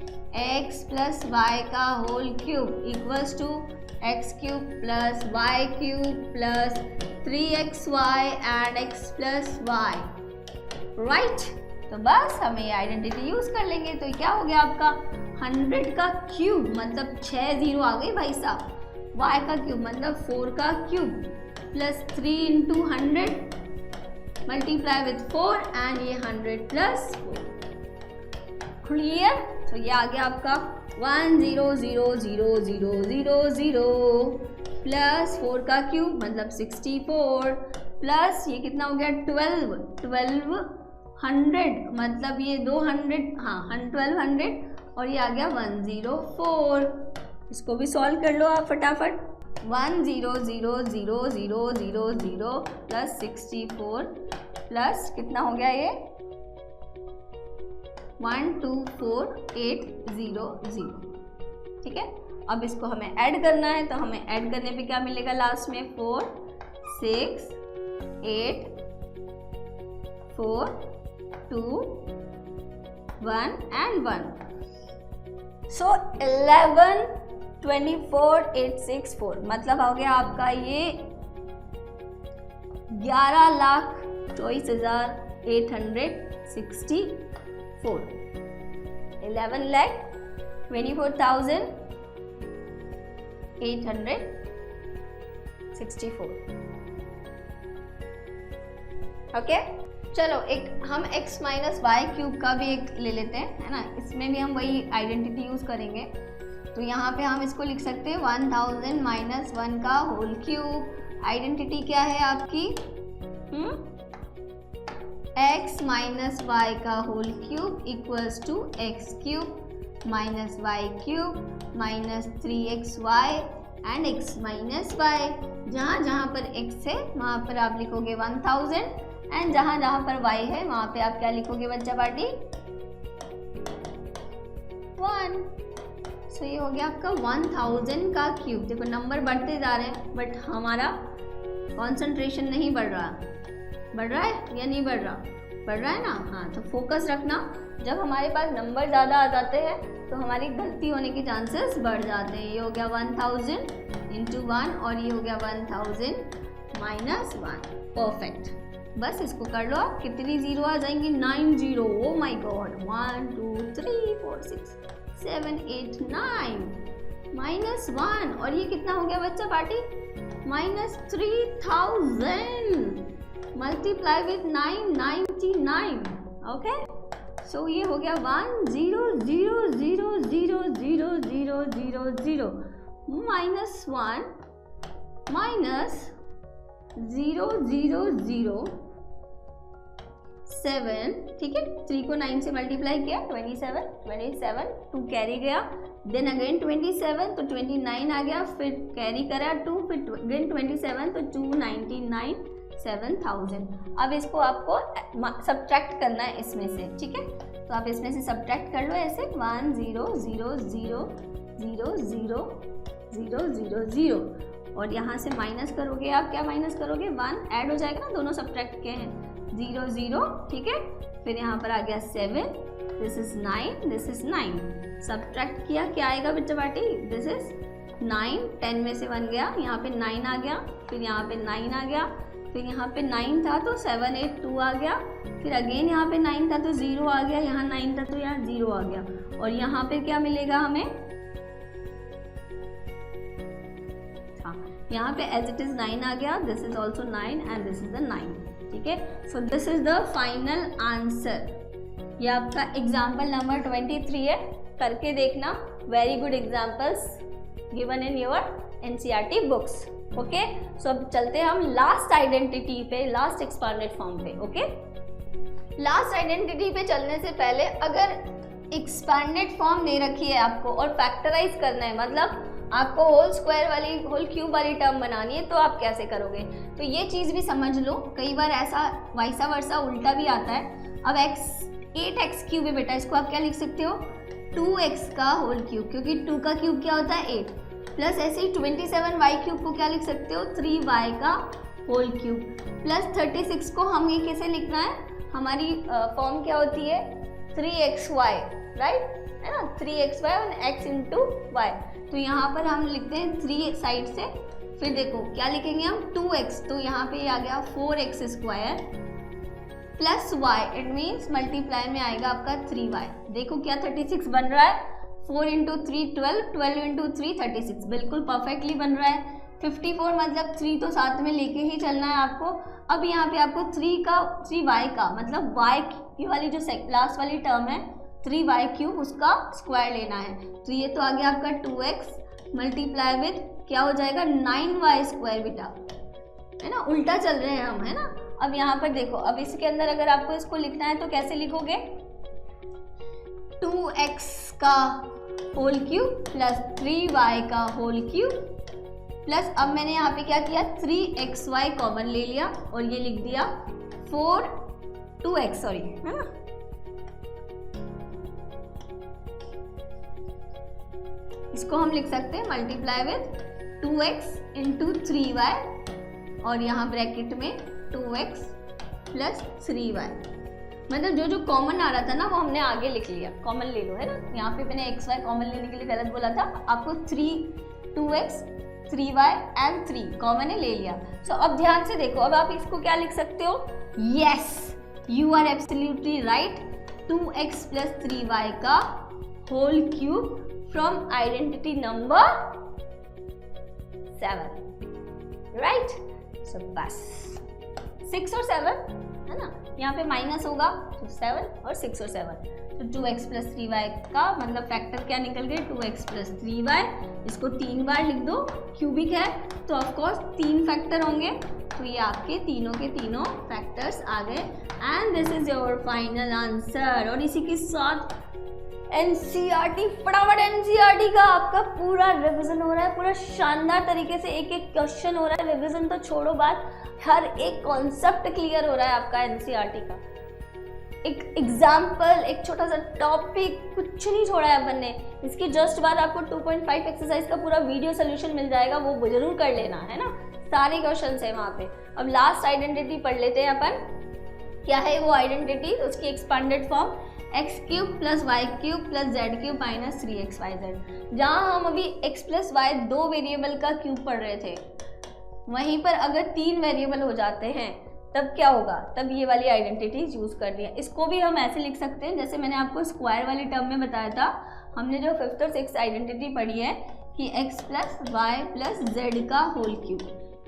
x प्लस वाई का whole cube equals to x cube plus y cube plus 3xy and x plus y, right. तो बस हमें ये आइडेंटिटी यूज कर लेंगे, तो क्या हो गया आपका 100 का क्यूब मतलब 6 जीरो आ गई भाई साहब, y का क्यूब मतलब 4 का cube plus 3 into 100 multiply with 4 and ये 100 प्लस 4, क्लियर। तो ये आ गया आपका 1000000 प्लस 4 का क्यूब मतलब 64 प्लस ये कितना हो गया 1200 मतलब ये 200 हाँ 1200 और ये आ गया 104। इसको भी सॉल्व कर लो आप फटाफट। 1000000 प्लस 64 प्लस कितना हो गया ये 124,800, ठीक है। अब इसको हमें ऐड करना है, तो हमें ऐड करने पे क्या मिलेगा लास्ट में 4 6 8 4 2 1 एंड 1। सो 11,24,864 मतलब हो गया आपका ये 11,24,864, 11,24,864, ओके। चलो एक हम x माइनस वाई क्यूब का भी एक ले लेते हैं, है ना, इसमें भी हम वही आइडेंटिटी यूज करेंगे। तो यहाँ पे हम इसको लिख सकते हैं 1000 माइनस 1 का होल क्यूब। आइडेंटिटी क्या है आपकी x माइनस वाई का whole cube equals to x cube minus Y cube minus 3xy and x minus y. जहाँ जहाँ पर x है वहाँ पर आप लिखोगे 1000 एंड जहाँ जहाँ पर y है वहाँ पे आप क्या लिखोगे बच्चा पार्टी? 1। सो ये हो गया आपका 1000 का क्यूब। देखो नंबर बढ़ते जा रहे हैं बट हमारा कॉन्सेंट्रेशन नहीं बढ़ रहा है या नहीं बढ़ रहा? बढ़ रहा है ना। हाँ, तो फोकस रखना। जब हमारे पास नंबर ज़्यादा आ जाते हैं तो हमारी गलती होने के चांसेस बढ़ जाते हैं। ये हो गया 1000 इंटू 1 और ये हो गया 1000 माइनस 1। परफेक्ट। बस इसको कर लो आप। कितनी जीरो आ जाएंगी? 9 zero. Oh my god. 1 2 3 4 6 7 8 9 minus 1 और ये कितना हो गया बच्चा party? Minus 3000 multiply with 999। Okay, so ये हो गया 1 0 0 0 0 0 0 0 0 माइनस 1 माइनस 0 0 0 7। ठीक है, 3 को 9 से मल्टीप्लाई किया 27 2 कैरी गया, देन अगेन 27 तो 29 आ गया, फिर कैरी करा 2, फिर अगेन 27 तो 299 7000। अब इसको आपको सब्ट्रैक्ट करना है इसमें से। ठीक है, तो आप इसमें से सब्ट्रैक्ट कर लो ऐसे 1 0 0 0 0 0 0 0 0 और यहाँ से माइनस करोगे आप। क्या माइनस करोगे? 1 ऐड हो जाएगा ना, दोनों सब्ट्रैक्ट किए हैं 0 0। ठीक है, फिर यहाँ पर आ गया 7, this is 9, this is 9। Subtract किया, क्या आएगा बच्चा पार्टी? दिस इज 9, 10 में से 1 गया, यहाँ पे 9 आ गया, फिर यहाँ पे 9 आ गया, फिर यहाँ पे 9 था तो 7 8 2 आ गया, फिर अगेन यहाँ पे 9 था तो 0 आ गया, यहाँ 9 था तो यहाँ 0 आ गया और यहाँ पे क्या मिलेगा हमें? हाँ, यहाँ पे एज इट इज 9 आ गया, this is also 9 and this is the 9। ठीक है, so this is the final answer. ये आपका एग्जाम्पल नंबर 23 है, करके देखना। Very good examples given in your NCERT books. Okay, so अब चलते हैं हम लास्ट आइडेंटिटी पे, लास्ट एक्सपांडेड फॉर्म पे। ओके, लास्ट आइडेंटिटी पे चलने से पहले अगर एक्सपांडेड फॉर्म दे रखी है आपको और फैक्टराइज करना है, मतलब आपको होल स्क्वायर वाली, होल क्यूब वाली टर्म बनानी है, तो आप कैसे करोगे? तो ये चीज़ भी समझ लो। कई बार ऐसा वाइसा वर्सा उल्टा भी आता है। अब 8x क्यूब है बेटा, इसको आप क्या लिख सकते हो? 2x का होल क्यूब, क्योंकि 2 का क्यूब क्या होता है? 8। प्लस ऐसे ही 27y क्यूब को क्या लिख सकते हो? 3y का होल क्यूब। प्लस 36 को हम ये कैसे लिखना है? हमारी फॉर्म क्या होती है? 3xy, राइट है ना? 3xy और x इंटू वाई। तो यहाँ पर हम लिखते हैं 3 साइड से, फिर देखो क्या लिखेंगे हम? 2x, तो यहाँ पे आ गया 4x square plus y, it means multiply में आएगा आपका 3y। देखो क्या 36 बन रहा है? 4 इंटू 3 12, 12 इंटू 3 36, बिल्कुल परफेक्टली बन रहा है। 54 मतलब 3 तो साथ में लेके ही चलना है आपको। अब यहाँ पे आपको 3y का मतलब y की वाली जो लास्ट वाली टर्म है 3y क्यूब, उसका स्क्वायर लेना है। तो ये तो आ गया आपका 2x मल्टीप्लाई विथ क्या हो जाएगा? 9y स्क्वायर बेटा, है ना? उल्टा चल रहे हैं हम, है ना? अब यहाँ पर देखो, अब इसके अंदर अगर आपको इसको लिखना है तो कैसे लिखोगे? 2x का होल क्यूब प्लस 3y का होल क्यूब प्लस, अब मैंने यहाँ पे क्या किया? 3xy कॉमन ले लिया और ये लिख दिया 2x, सॉरी, है ना? इसको हम लिख सकते हैं multiply with 2x into 3y और यहाँ ब्रैकेट में 2x प्लस 3y। मतलब जो जो कॉमन आ रहा था ना वो हमने आगे लिख लिया, कॉमन ले लो, है ना? यहाँ पे मैंने xy कॉमन लेने के लिए गलत बोला था, आपको 2x 3y एंड 3 कॉमन है, ले लिया। सो अब ध्यान से देखो, अब आप इसको क्या लिख सकते हो? Yes, you are absolutely right, 2x plus 3y का whole cube from identity number 7, right? So बस 6 और 7 है ना, यहाँ पे माइनस होगा तो 7 और 6 और 7, तो 2x प्लस 3y का मतलब फैक्टर क्या निकल गए? 2x plus 3y। इसको 3 बार लिख दो, क्यूबिक है तो ऑफकोर्स 3 फैक्टर होंगे, तो ये आपके तीनों के तीनों फैक्टर्स आ गए and this is your final answer. और इसी के साथ एनसीईआरटी, फटाफट एनसीईआरटी का आपका पूरा रिवीजन हो रहा है, पूरा शानदार तरीके से एक एक क्वेश्चन हो रहा है। रिवीजन तो छोड़ो बात, हर एक कॉन्सेप्ट क्लियर हो रहा है आपका एनसीईआरटी का। एक एग्जाम्पल, एक छोटा सा टॉपिक, कुछ नहीं छोड़ा है अपन ने। इसकी जस्ट बाद आपको 2.5 एक्सरसाइज का पूरा वीडियो सोल्यूशन मिल जाएगा, वो जरूर कर लेना है ना। सारे क्वेश्चन है वहाँ पे। अब लास्ट आइडेंटिटी पढ़ लेते हैं अपन। क्या है वो आइडेंटिटी? उसकी expanded form x cube plus y cube plus z cube minus 3xyz। जहाँ हम अभी x प्लस वाई 2 वेरिएबल का क्यूब पढ़ रहे थे, वहीं पर अगर 3 वेरिएबल हो जाते हैं तब क्या होगा? तब ये वाली आइडेंटिटीज यूज करनी है। इसको भी हम ऐसे लिख सकते हैं जैसे मैंने आपको स्क्वायर वाली टर्म में बताया था। हमने जो 5th और 6th आइडेंटिटी पढ़ी है कि x plus Y plus Z का होल क्यूब,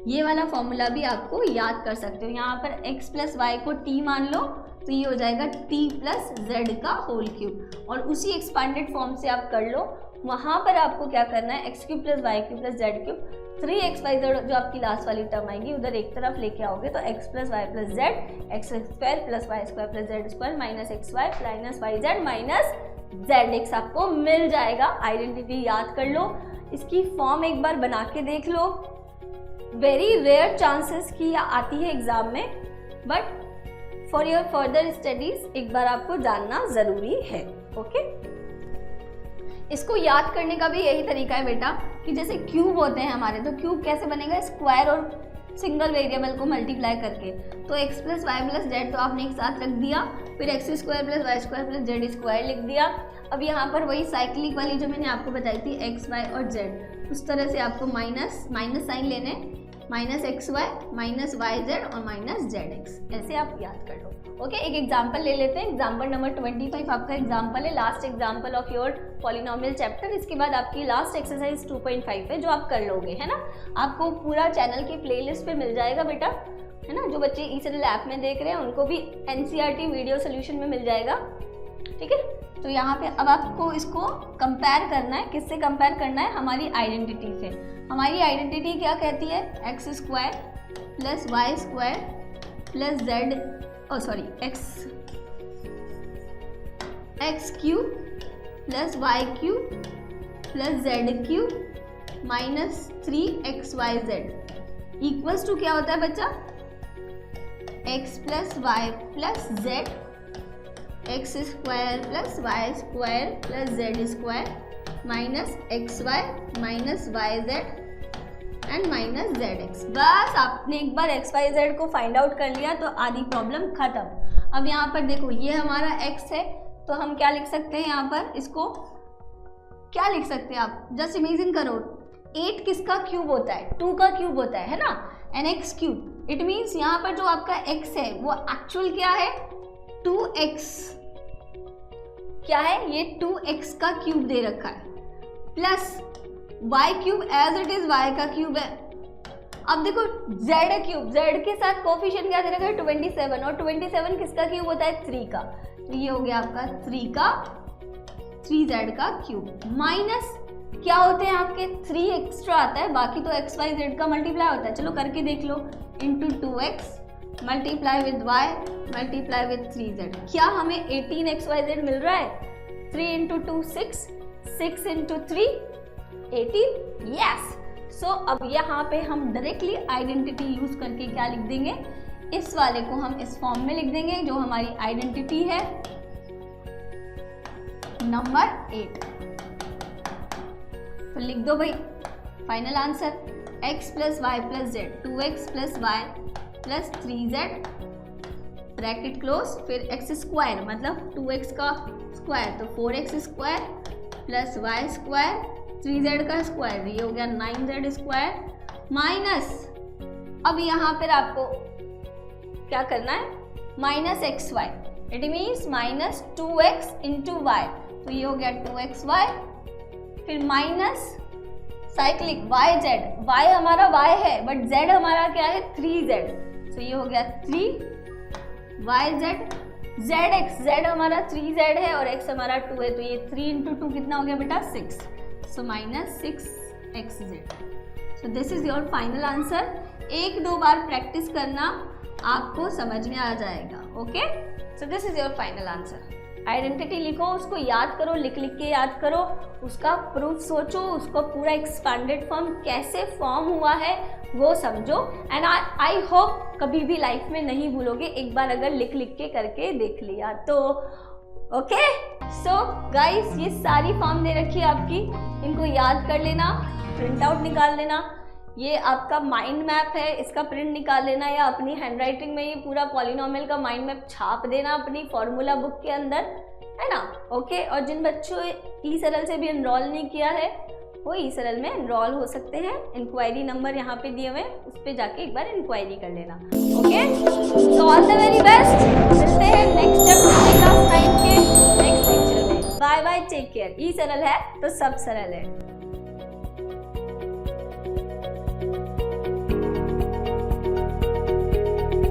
ये वाला फॉर्मूला भी आपको याद कर सकते हो। यहाँ पर x प्लस वाई को t मान लो तो ये हो जाएगा t प्लस जेड का होल क्यूब, और उसी एक्सपांडेड फॉर्म से आप कर लो। वहाँ पर आपको क्या करना है? X cube plus y cube plus z cube 3xyz जो आपकी लास्ट वाली टर्म आएगी उधर एक तरफ लेके आओगे तो x plus Y plus z x square plus Y square plus Z square minus x y minus y z minus z x आपको मिल जाएगा। आइडेंटिटी याद कर लो, इसकी फॉर्म एक बार बना के देख लो। वेरी रेयर चांसेस की आती है एग्जाम में, but for your further studies एक बार आपको जानना जरूरी है। ओके, इसको याद करने का भी यही तरीका है बेटा कि जैसे क्यूब होते हैं हमारे, तो क्यूब कैसे बनेगा? स्क्वायर और सिंगल वेरिएबल को मल्टीप्लाई करके। तो x plus Y plus z तो आपने एक साथ रख दिया, फिर x square plus Y square plus Z square लिख दिया। अब यहाँ पर वही साइक्लिक वाली जो मैंने आपको बताई थी एक्स वाई और जेड, उस तरह से आपको माइनस साइन लेने, minus x y minus y z और माइनस जेड एक्स, ऐसे आप याद कर लो। ओके, एक एग्जाम्पल ले लेते हैं। एग्जाम्पल नंबर 25 आपका एग्जाम्पल है, last example of your polynomial chapter. इसके बाद आपकी लास्ट एक्सरसाइज 2.5 है जो आप कर लोगे, है ना। आपको पूरा चैनल की प्लेलिस्ट पे मिल जाएगा बेटा, है ना। जो बच्चे ई-सेटल ऐप में देख रहे हैं उनको भी एनसीईआरटी वीडियो सोल्यूशन में मिल जाएगा, ठीक है। तो यहाँ पे अब आपको इसको कंपेयर करना है। किससे कंपेयर करना है? हमारी आइडेंटिटी से। हमारी आइडेंटिटी क्या कहती है? X square plus Y square plus z x cube plus y cube plus z cube minus 3xyz equals to क्या होता है बच्चा? X plus Y plus z x square plus Y square plus Z square minus x y minus y z and minus z x. बस आपने एक बार x y z को find out कर लिया तो आधी प्रॉब्लम खत्म। अब यहाँ पर देखो, ये हमारा एक्स है तो हम क्या लिख सकते हैं? यहाँ पर इसको क्या लिख सकते हैं आप? जस्ट इमेजिन करो, 8 किसका क्यूब होता है? 2 का क्यूब होता है ना, an x cube. It means यहाँ पर जो आपका एक्स है वो एक्चुअल क्या है? 2x। क्या है ये? 2x का क्यूब दे रखा है plus y cube as it is y का क्यूब है। अब देखो z क्यूब, z के साथ कोफिशिएंट क्या दे रखा है? 27, और 27 किसका क्यूब होता है? 3 का। तो ये हो गया आपका 3z का क्यूब माइनस क्या होते हैं आपके? 3 एक्स्ट्रा आता है, बाकी तो x y z का मल्टीप्लाई होता है। चलो करके देख लो, into 2x multiply with y multiply with 3z। क्या हमें 18xyz मिल रहा है? 3 इंटू 2 6, 6 इंटू 3 18। यस। सो अब यहाँ पे हम डायरेक्टली आइडेंटिटी यूज करके क्या लिख देंगे? इस वाले को हम इस फॉर्म में लिख देंगे जो हमारी आइडेंटिटी है नंबर 8। तो लिख दो भाई final answer, x plus Y plus z 2x plus Y plus 3z bracket close, फिर x स्क्वायर मतलब 2x का स्क्वायर तो 4x square plus Y square 3z का स्क्वायर, ये हो गया 9z स्क्वायर माइनस, अब यहाँ पर आपको क्या करना है? Minus x y, it means minus 2x into y, तो ये हो गया 2xy, फिर minus cyclic y z, y हमारा y है बट z हमारा क्या है? 3z, तो ये हो गया 3yz, zx, z हमारा 3z है और x हमारा 2 है, तो ये 3 इंटू 2 कितना हो गया बेटा? 6, so minus 6xz। So this is your final answer. 1-2 bar practice करना, आपको समझ में आ जाएगा। Okay, so this is your final answer. Identity लिखो, उसको याद करो, लिख लिख के याद करो, उसका प्रूफ सोचो, उसको पूरा एक्सपैंडेड फॉर्म कैसे फॉर्म हुआ है वो समझो। एंड आई होप कभी भी लाइफ में नहीं भूलोगे, एक बार अगर लिख लिख के करके देख लिया तो। ओके सो गाइस, ये सारी फॉर्म दे रखी है आपकी, इनको याद कर लेना, प्रिंट आउट निकाल लेना। ये आपका माइंड मैप है, इसका प्रिंट निकाल लेना या अपनी हैंडराइटिंग में ये पूरा पॉलिनोमियल का माइंड मैप छाप देना अपनी फॉर्मूला बुक के अंदर, है ना। ओके, और जिन बच्चों ई सरल से भी एनरोल नहीं किया है वो ई सरल में एनरोल हो सकते हैं। इंक्वायरी नंबर यहाँ पे दिए हुए हैं, उस पर जाके एक बार इंक्वायरी कर लेना। Okay, so all the very best, मिलते हैं नेक्स्ट क्लास 9 के नेक्स्ट लेक्चर में। Bye bye, take care. ई सरल है तो सब सरल है।